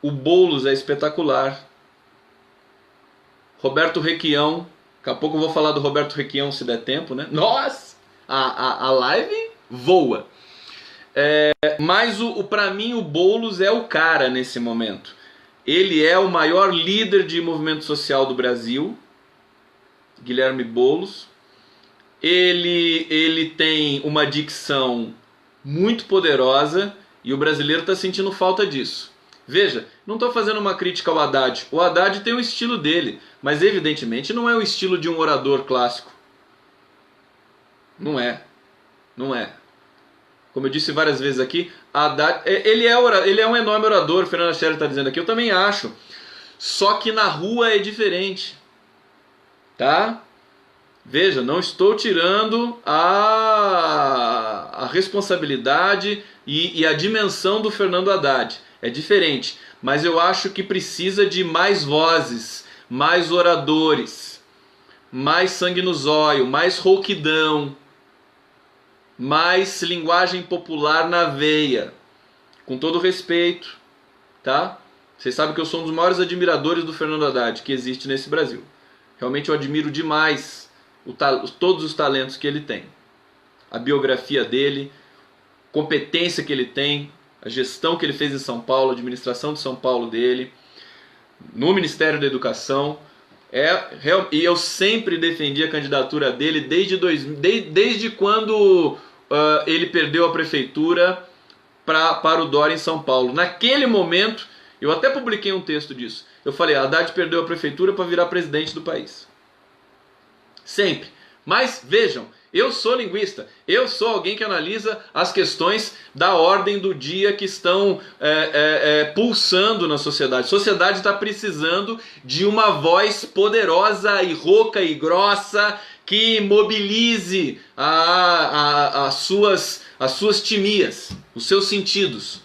Speaker 1: o Boulos é espetacular, Roberto Requião, daqui a pouco eu vou falar do Roberto Requião se der tempo, né? Nossa! A live voa. Mas para mim o Boulos é o cara nesse momento. Ele é o maior líder de movimento social do Brasil, Guilherme Boulos. Ele tem uma dicção muito poderosa e o brasileiro está sentindo falta disso. Veja, não estou fazendo uma crítica ao Haddad. O Haddad tem o estilo dele, mas evidentemente não é o estilo de um orador clássico. Não é. Não é. Como eu disse várias vezes aqui, Haddad, ele é um enorme orador, o Fernando Scherer está dizendo aqui, eu também acho. Só que na rua é diferente. Tá? Veja, não estou tirando a responsabilidade e a dimensão do Fernando Haddad. É diferente. Mas eu acho que precisa de mais vozes, mais oradores, mais sangue no zóio, mais rouquidão, mais linguagem popular na veia. Com todo respeito, tá? Vocês sabem que eu sou um dos maiores admiradores do Fernando Haddad que existe nesse Brasil. Realmente eu admiro demais todos os talentos que ele tem. A biografia dele, competência que ele tem, a gestão que ele fez em São Paulo, a administração de São Paulo dele, no Ministério da Educação. E eu sempre defendi a candidatura dele desde quando ele perdeu a prefeitura para o Dória em São Paulo. Naquele momento, eu até publiquei um texto disso. Eu falei, Haddad perdeu a prefeitura para virar presidente do país. Sempre. Mas vejam, eu sou linguista, eu sou alguém que analisa as questões da ordem do dia que estão pulsando na sociedade. A sociedade está precisando de uma voz poderosa e rouca e grossa que mobilize as suas timias, os seus sentidos.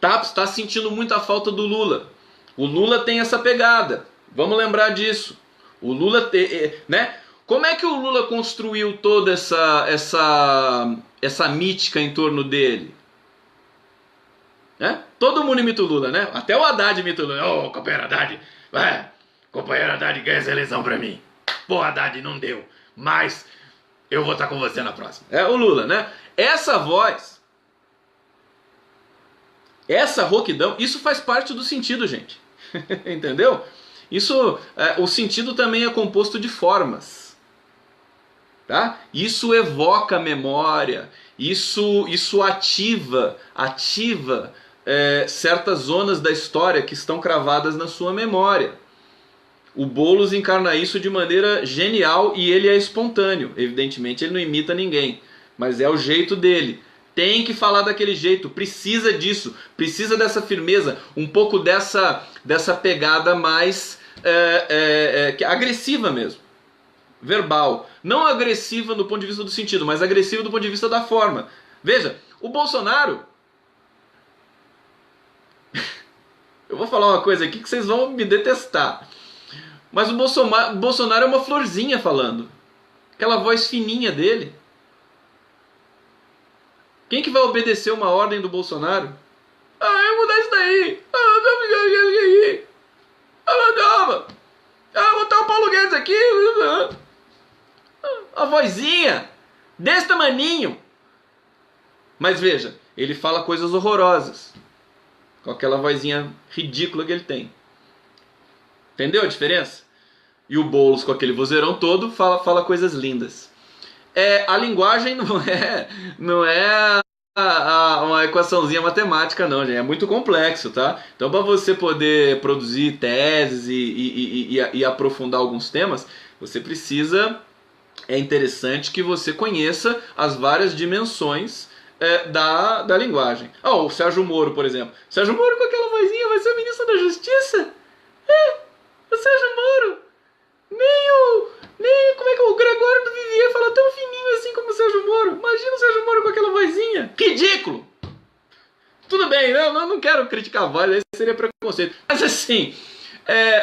Speaker 1: Tá sentindo muita falta do Lula. O Lula tem essa pegada, vamos lembrar disso. O Lula tem, né? Como é que o Lula construiu toda essa mítica em torno dele? Todo mundo imita o Lula, né? Até o Haddad imita o Lula. Ô, companheiro Haddad, companheiro Haddad, ganha essa eleição pra mim. Pô, Haddad, não deu, mas eu vou estar com você na próxima. É o Lula, né? Essa voz, essa rouquidão, isso faz parte do sentido, gente. Entendeu? O sentido também é composto de formas. Tá? Isso evoca memória, isso ativa certas zonas da história que estão cravadas na sua memória. O Boulos encarna isso de maneira genial e ele é espontâneo. Evidentemente ele não imita ninguém, mas é o jeito dele. Tem que falar daquele jeito, precisa disso, precisa dessa firmeza, um pouco dessa pegada mais agressiva mesmo. Verbal. Não agressiva do ponto de vista do sentido, mas agressiva do ponto de vista da forma. Veja, o Bolsonaro... Eu vou falar uma coisa aqui que vocês vão me detestar. Mas o Bolsonaro é uma florzinha falando. Aquela voz fininha dele. Quem que vai obedecer uma ordem do Bolsonaro? Eu vou dar isso daí. Vou botar o Paulo Guedes aqui. A vozinha desse tamaninho. Mas veja, ele fala coisas horrorosas com aquela vozinha ridícula que ele tem. Entendeu a diferença? E o Boulos, com aquele vozeirão todo, fala coisas lindas. A linguagem não é uma equaçãozinha matemática, não, gente. É muito complexo, tá? Então, para você poder produzir teses e aprofundar alguns temas, você precisa. É interessante que você conheça as várias dimensões da linguagem. O Sérgio Moro, por exemplo. Sérgio Moro com aquela vozinha vai ser ministro da Justiça? O Sérgio Moro. Nem como é que o Gregório do Vivier fala tão fininho assim como o Sérgio Moro. Imagina o Sérgio Moro com aquela vozinha. Ridículo! Tudo bem, eu não quero criticar a voz, aí seria preconceito. Mas assim,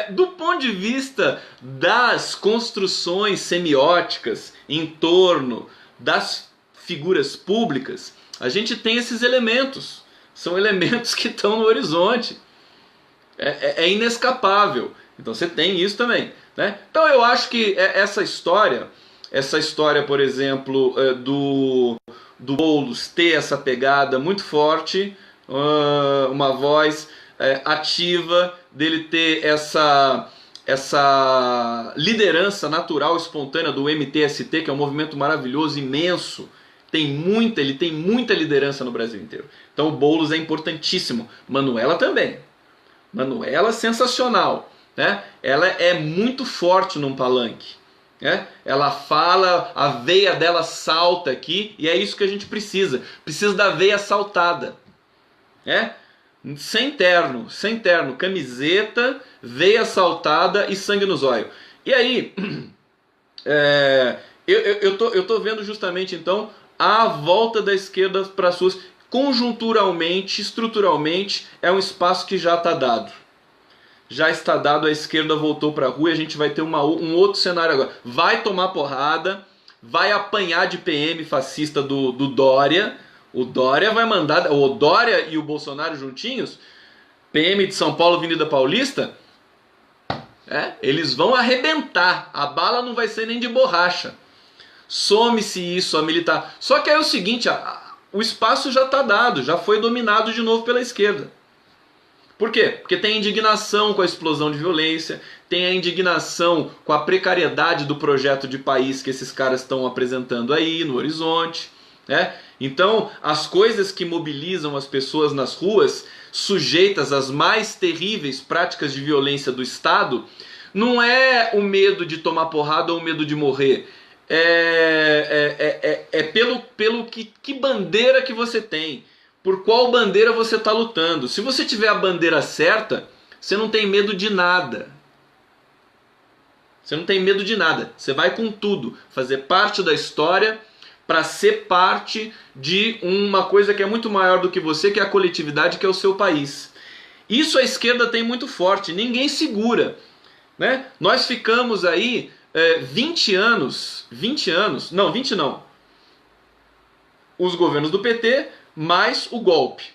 Speaker 1: do ponto de vista das construções semióticas em torno das figuras públicas, a gente tem esses elementos. São elementos que estão no horizonte. É inescapável. Então você tem isso também, né? Então eu acho que essa história, por exemplo, do Boulos ter essa pegada muito forte, uma voz ativa, dele ter essa liderança natural, espontânea do MTST, que é um movimento maravilhoso, imenso. Ele tem muita liderança no Brasil inteiro. Então o Boulos é importantíssimo. Manuela também. Manuela sensacional, né? Ela é muito forte num palanque, né? Ela fala, a veia dela salta aqui, e é isso que a gente precisa. Precisa da veia saltada, né? Sem terno, camiseta, veia saltada e sangue nos olhos. E aí, eu tô vendo justamente então a volta da esquerda para as suas. Conjunturalmente, estruturalmente, é um espaço que já está dado. Já está dado, a esquerda voltou para a rua e a gente vai ter um outro cenário agora. Vai tomar porrada, vai apanhar de PM fascista do Dória. O Dória vai mandar. O Dória e o Bolsonaro juntinhos, PM de São Paulo, Avenida Paulista, eles vão arrebentar. A bala não vai ser nem de borracha. Some-se isso, a militar. Só que aí é o seguinte, o espaço já está dado, já foi dominado de novo pela esquerda. Por quê? Porque tem a indignação com a explosão de violência, tem a indignação com a precariedade do projeto de país que esses caras estão apresentando aí no horizonte, né? Então, as coisas que mobilizam as pessoas nas ruas, sujeitas às mais terríveis práticas de violência do Estado, não é o medo de tomar porrada ou o medo de morrer. Pelo que bandeira que você tem, por qual bandeira você está lutando. Se você tiver a bandeira certa, você não tem medo de nada. Você não tem medo de nada. Você vai com tudo, fazer parte da história para ser parte de uma coisa que é muito maior do que você, que é a coletividade, que é o seu país. Isso a esquerda tem muito forte, ninguém segura, né? Nós ficamos aí 20 anos, os governos do PT mais o golpe.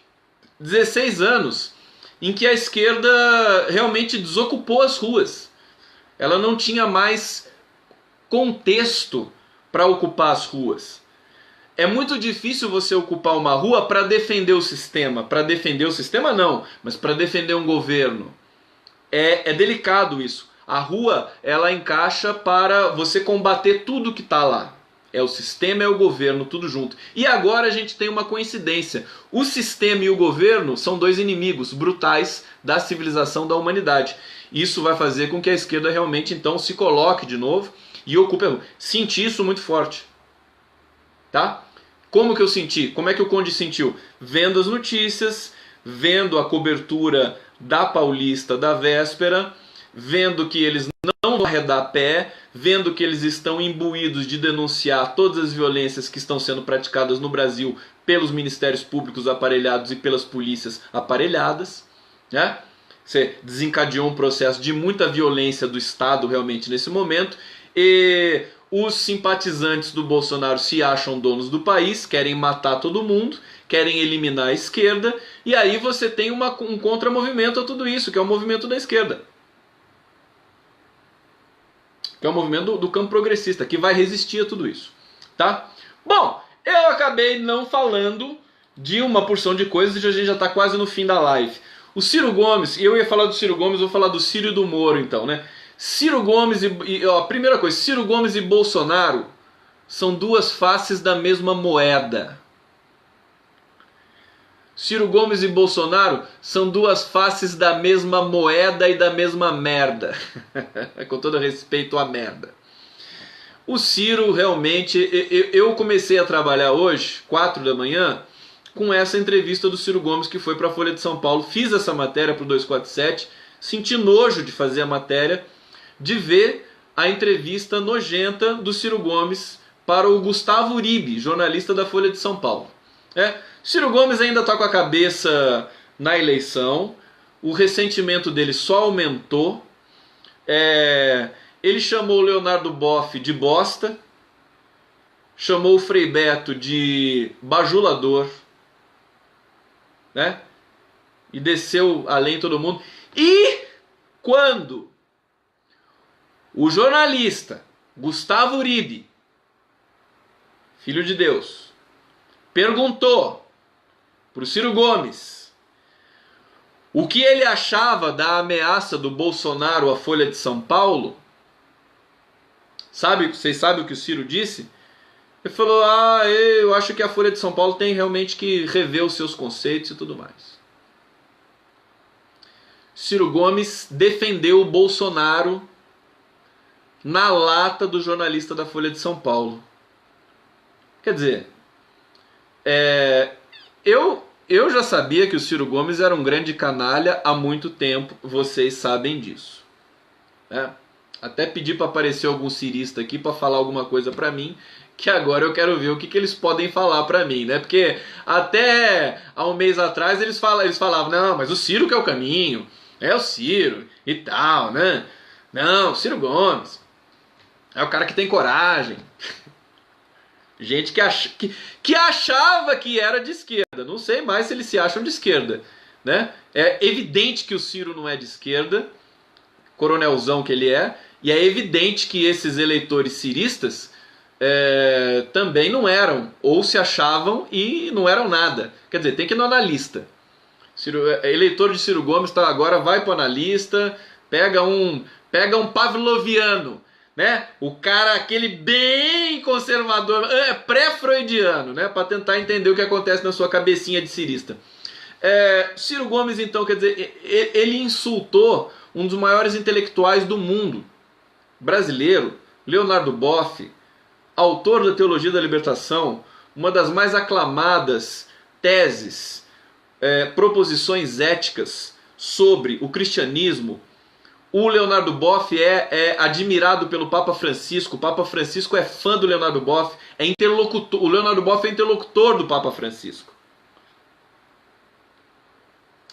Speaker 1: 16 anos em que a esquerda realmente desocupou as ruas. Ela não tinha mais contexto para ocupar as ruas. É muito difícil você ocupar uma rua para defender o sistema. Para defender o sistema não, mas para defender um governo. É delicado isso. A rua, ela encaixa para você combater tudo que está lá. É o sistema, é o governo, tudo junto. E agora a gente tem uma coincidência. O sistema e o governo são dois inimigos brutais da civilização da humanidade. Isso vai fazer com que a esquerda realmente então se coloque de novo e ocupe a rua. Senti isso muito forte. Tá? Como que eu senti? Como é que o Conde sentiu? Vendo as notícias, vendo a cobertura da Paulista da véspera, vendo que eles não vão arredar pé, vendo que eles estão imbuídos de denunciar todas as violências que estão sendo praticadas no Brasil pelos ministérios públicos aparelhados e pelas polícias aparelhadas, né? Você desencadeou um processo de muita violência do Estado realmente nesse momento, e os simpatizantes do Bolsonaro se acham donos do país, querem matar todo mundo, querem eliminar a esquerda, e aí você tem um contramovimento a tudo isso, que é o movimento da esquerda. Que é o movimento do campo progressista, que vai resistir a tudo isso, tá? Bom, eu acabei não falando de uma porção de coisas e a gente já está quase no fim da live. O Ciro Gomes, eu ia falar do Ciro Gomes, vou falar do Ciro e do Moro então, né? Ciro Gomes primeira coisa, Ciro Gomes e Bolsonaro são duas faces da mesma moeda. Ciro Gomes e Bolsonaro são duas faces da mesma moeda e da mesma merda. Com todo respeito à merda. O Ciro realmente... Eu comecei a trabalhar hoje, 4 da manhã, com essa entrevista do Ciro Gomes que foi para a Folha de São Paulo. Fiz essa matéria para o 247, senti nojo de fazer a matéria, de ver a entrevista nojenta do Ciro Gomes para o Gustavo Uribe, jornalista da Folha de São Paulo. Ciro Gomes ainda está com a cabeça na eleição, o ressentimento dele só aumentou, ele chamou o Leonardo Boff de bosta, chamou o Frei Beto de bajulador, né? E desceu além todo mundo. E quando o jornalista Gustavo Uribe, filho de Deus, perguntou para o Ciro Gomes o que ele achava da ameaça do Bolsonaro à Folha de São Paulo, vocês sabem o que o Ciro disse? Ele falou, eu acho que a Folha de São Paulo tem realmente que rever os seus conceitos e tudo mais. Ciro Gomes defendeu o Bolsonaro na lata do jornalista da Folha de São Paulo. Quer dizer, eu já sabia que o Ciro Gomes era um grande canalha há muito tempo, vocês sabem disso. Até pedi para aparecer algum cirista aqui para falar alguma coisa para mim, que agora eu quero ver o que eles podem falar para mim, né? Porque até há um mês atrás eles falavam, não, mas o Ciro que é o caminho, é o Ciro e tal, né? Não, o Ciro Gomes é o cara que tem coragem. Gente que achava que era de esquerda. Não sei mais se eles se acham de esquerda, né? É evidente que o Ciro não é de esquerda, coronelzão que ele é, e é evidente que esses eleitores ciristas também não eram, ou se achavam e não eram nada. Quer dizer, tem que ir no analista. Eleitor de Ciro Gomes agora vai para o analista, pega um pavloviano, né? O cara, aquele bem conservador, pré-freudiano, né? Para tentar entender o que acontece na sua cabecinha de cirista. Ciro Gomes, então, quer dizer, ele insultou um dos maiores intelectuais do mundo, brasileiro, Leonardo Boff, autor da Teologia da Libertação, uma das mais aclamadas teses, proposições éticas sobre o cristianismo. O Leonardo Boff é admirado pelo Papa Francisco. O Papa Francisco é fã do Leonardo Boff. O Leonardo Boff é interlocutor do Papa Francisco.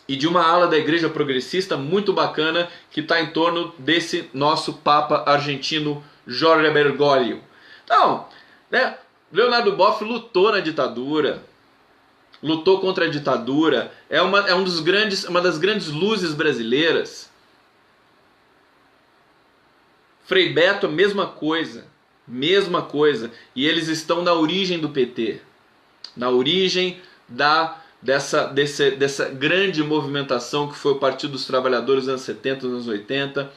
Speaker 1: E de uma ala da igreja progressista muito bacana que está em torno desse nosso Papa argentino Jorge Bergoglio. Então, né, Leonardo Boff lutou na ditadura, lutou contra a ditadura, uma das grandes luzes brasileiras. Frei Beto, mesma coisa, e eles estão na origem do PT, na origem dessa grande movimentação que foi o Partido dos Trabalhadores nos anos 70, nos anos 80,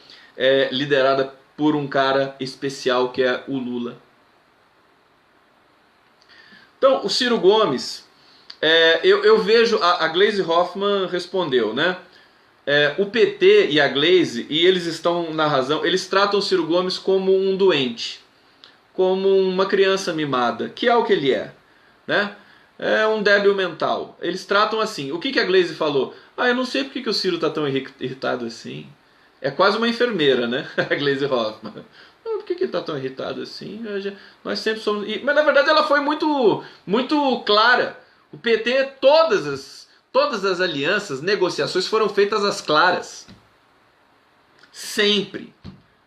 Speaker 1: liderada por um cara especial que é o Lula. Então, o Ciro Gomes, eu vejo, a Gleisi Hoffmann respondeu, né? O PT e a Gleisi, e eles estão na razão, eles tratam o Ciro Gomes como um doente, como uma criança mimada, que é o que ele é, né? É um débil mental. Eles tratam assim. O que a Gleisi falou? Eu não sei porque que o Ciro está tão irritado assim. É quase uma enfermeira, né? A Gleisi Hoffmann. Por que ele está tão irritado assim? Nós sempre somos... Mas na verdade ela foi muito, muito clara. O PT, todas as alianças, negociações foram feitas às claras. Sempre.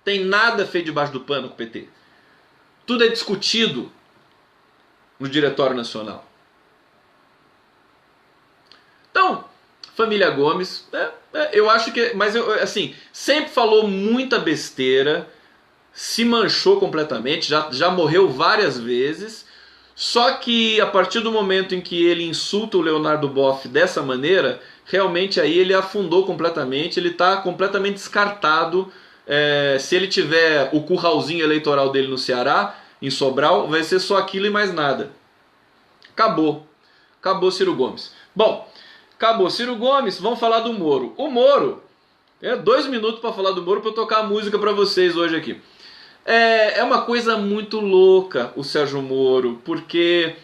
Speaker 1: Tem nada feito debaixo do pano com o PT. Tudo é discutido no Diretório Nacional. Então, família Gomes, eu acho que... Mas, assim, sempre falou muita besteira, se manchou completamente, já morreu várias vezes, só que a partir do momento em que ele insulta o Leonardo Boff dessa maneira, realmente aí ele afundou completamente, ele está completamente descartado. Se ele tiver o curralzinho eleitoral dele no Ceará, em Sobral, vai ser só aquilo e mais nada. Acabou Ciro Gomes. Bom, Acabou. Ciro Gomes, vamos falar do Moro. O Moro, 2 minutos para falar do Moro para eu tocar a música para vocês hoje aqui. É uma coisa muito louca o Sérgio Moro, porque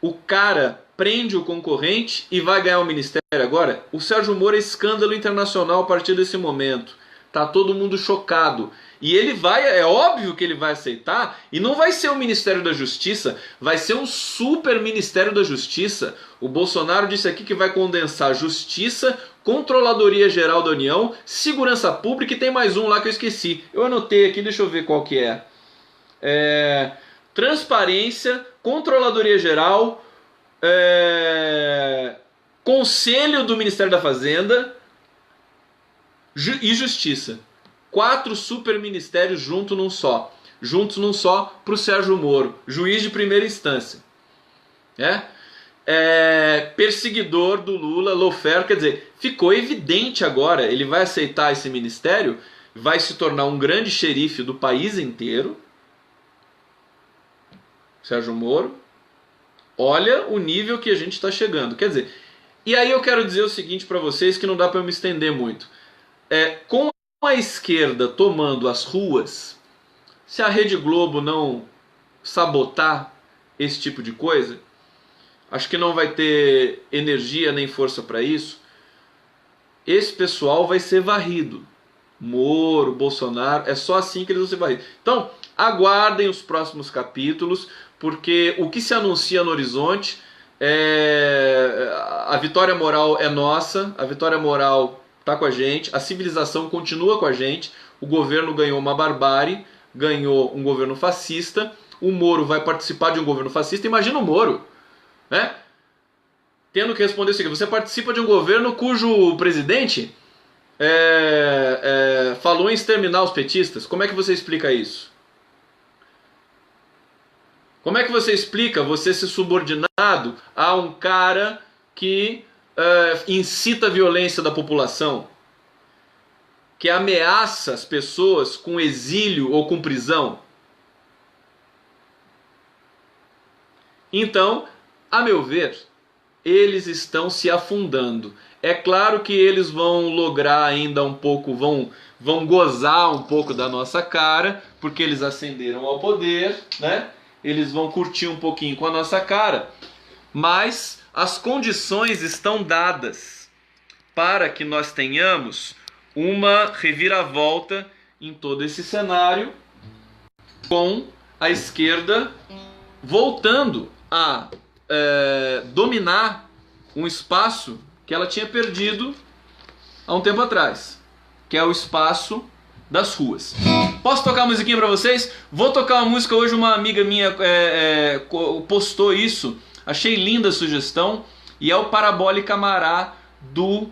Speaker 1: o cara prende o concorrente e vai ganhar o ministério agora. O Sérgio Moro é escândalo internacional a partir desse momento. Tá todo mundo chocado. E ele vai, é óbvio que ele vai aceitar, e não vai ser o Ministério da Justiça, vai ser um super Ministério da Justiça. O Bolsonaro disse aqui que vai condensar Justiça, Controladoria Geral da União, Segurança Pública, e tem mais um lá que eu esqueci. Eu anotei aqui, deixa eu ver qual que é. Transparência, Controladoria Geral, Conselho do Ministério da Fazenda e Justiça. 4 super ministérios juntos num só para o Sérgio Moro, juiz de primeira instância. Perseguidor do Lula, lawfare, quer dizer, ficou evidente agora, ele vai aceitar esse ministério, vai se tornar um grande xerife do país inteiro. Sérgio Moro, olha o nível que a gente está chegando. Quer dizer, e aí eu quero dizer o seguinte para vocês, que não dá para eu me estender muito. Com a esquerda tomando as ruas, se a Rede Globo não sabotar esse tipo de coisa, acho que não vai ter energia nem força para isso, esse pessoal vai ser varrido. Moro, Bolsonaro, é só assim que eles vão ser varridos. Então, aguardem os próximos capítulos, porque o que se anuncia no horizonte a vitória moral é nossa, a vitória moral está com a gente, a civilização continua com a gente, o governo ganhou uma barbárie, ganhou um governo fascista, o Moro vai participar de um governo fascista. Imagina o Moro, né? Tendo que responder o seguinte: você participa de um governo cujo presidente falou em exterminar os petistas. Como é que você explica isso? Como é que você explica você ser subordinado a um cara que incita a violência da população, que ameaça as pessoas com exílio ou com prisão? Então, a meu ver, eles estão se afundando. É claro que eles vão lograr ainda um pouco, vão gozar um pouco da nossa cara, porque eles ascenderam ao poder, né? Eles vão curtir um pouquinho com a nossa cara, mas as condições estão dadas para que nós tenhamos uma reviravolta em todo esse cenário, com a esquerda voltando a dominar um espaço que ela tinha perdido há um tempo atrás, que é o espaço das ruas. Posso tocar uma musiquinha pra vocês? Vou tocar uma música hoje, uma amiga minha postou isso, achei linda a sugestão, e é o Parabólica Mará do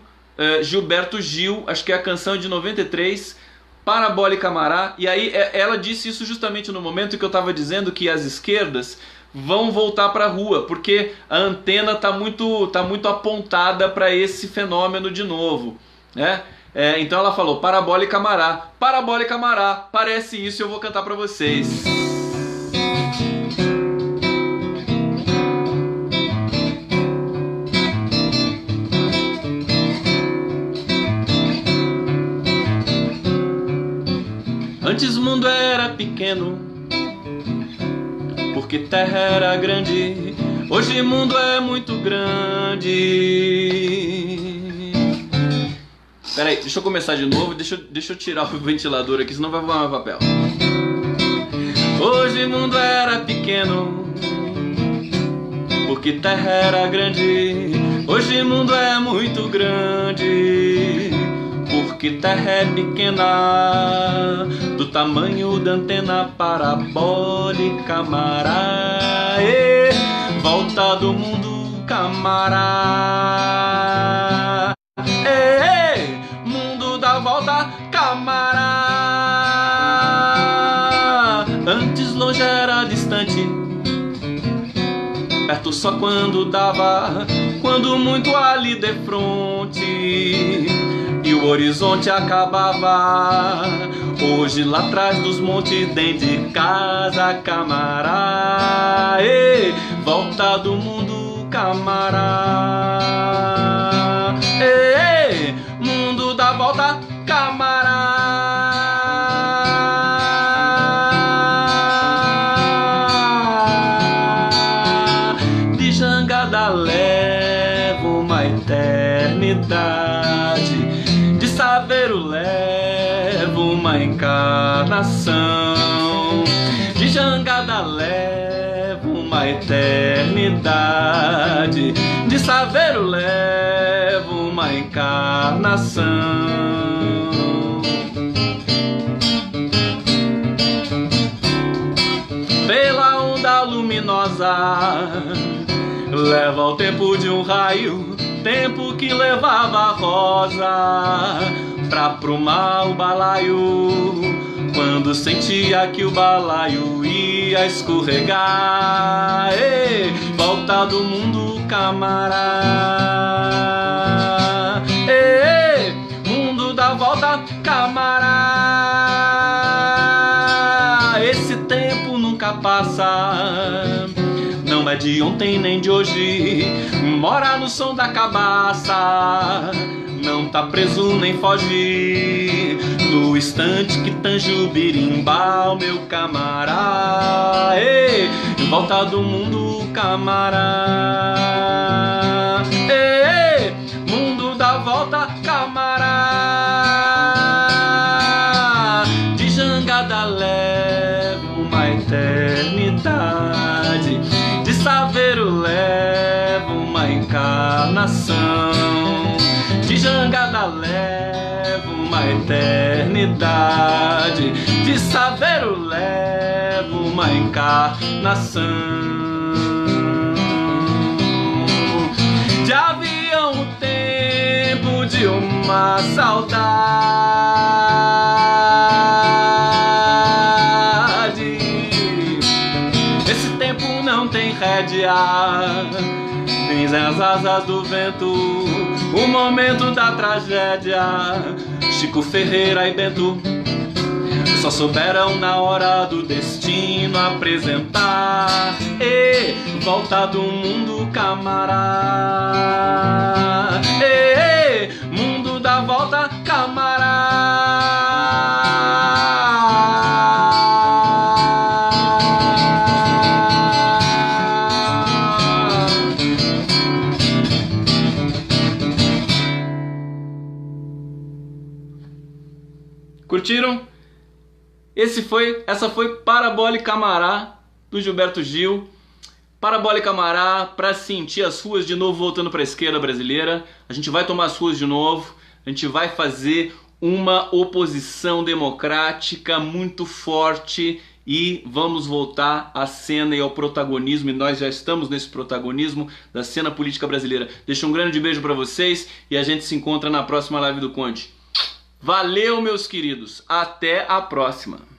Speaker 1: Gilberto Gil, acho que é a canção de 93, Parabólica Mará. E aí ela disse isso justamente no momento que eu estava dizendo que as esquerdas vão voltar para a rua, porque a antena tá muito apontada para esse fenômeno de novo, né? Então ela falou Parabólica Mará, Parabólica Mará, parece isso, eu vou cantar para vocês. Antes o mundo era pequeno, porque terra era grande. Hoje o mundo é muito grande. Peraí, deixa eu começar de novo. Deixa eu tirar o ventilador aqui, senão vai voar meu papel. Hoje o mundo era pequeno, porque terra era grande. Hoje o mundo é muito grande, porque terra é pequena, do tamanho da antena parabólica Mará. Volta do mundo, camará. Mundo da volta, camará. Antes longe era distante, perto só quando dava, quando muito ali de fronte, e o horizonte acabava. Hoje lá atrás dos montes, dentro de casa, camará. Volta do mundo, camará. eternidade. De Saveiro levo uma encarnação, de Jangada levo uma eternidade. De Saveiro levo uma encarnação. Pela onda luminosa leva o tempo de um raio, tempo que levava a rosa pra aprumar o balaio, quando sentia que o balaio ia escorregar. Ei, volta do mundo, camará. Ei, mundo dá volta, camará. Esse tempo nunca passa, não é de ontem nem de hoje, mora no som da cabaça, não tá preso nem foge. No instante que tange o birimbau, meu camará. Ei, volta do mundo, camará. Ei, mundo dá volta, camará. De Jangada levo uma eternidade, de Saveiro levo uma encarnação, de Jangada levo uma eternidade, de Saveiro levo uma encarnação. De avião o tempo de uma saudade, esse tempo não tem rédea, nem as asas do vento, o momento da tragédia. Chico Ferreira e Bento só souberam na hora do destino apresentar. E volta do mundo, camará. E mundo dá volta, camará. Curtiram? Essa foi Parabólica Camará, do Gilberto Gil. Parabólica Camará, para sentir as ruas de novo voltando para a esquerda brasileira. A gente vai tomar as ruas de novo, a gente vai fazer uma oposição democrática muito forte e vamos voltar à cena e ao protagonismo, e nós já estamos nesse protagonismo da cena política brasileira. Deixo um grande beijo para vocês e a gente se encontra na próxima live do Conde. Valeu, meus queridos. Até a próxima.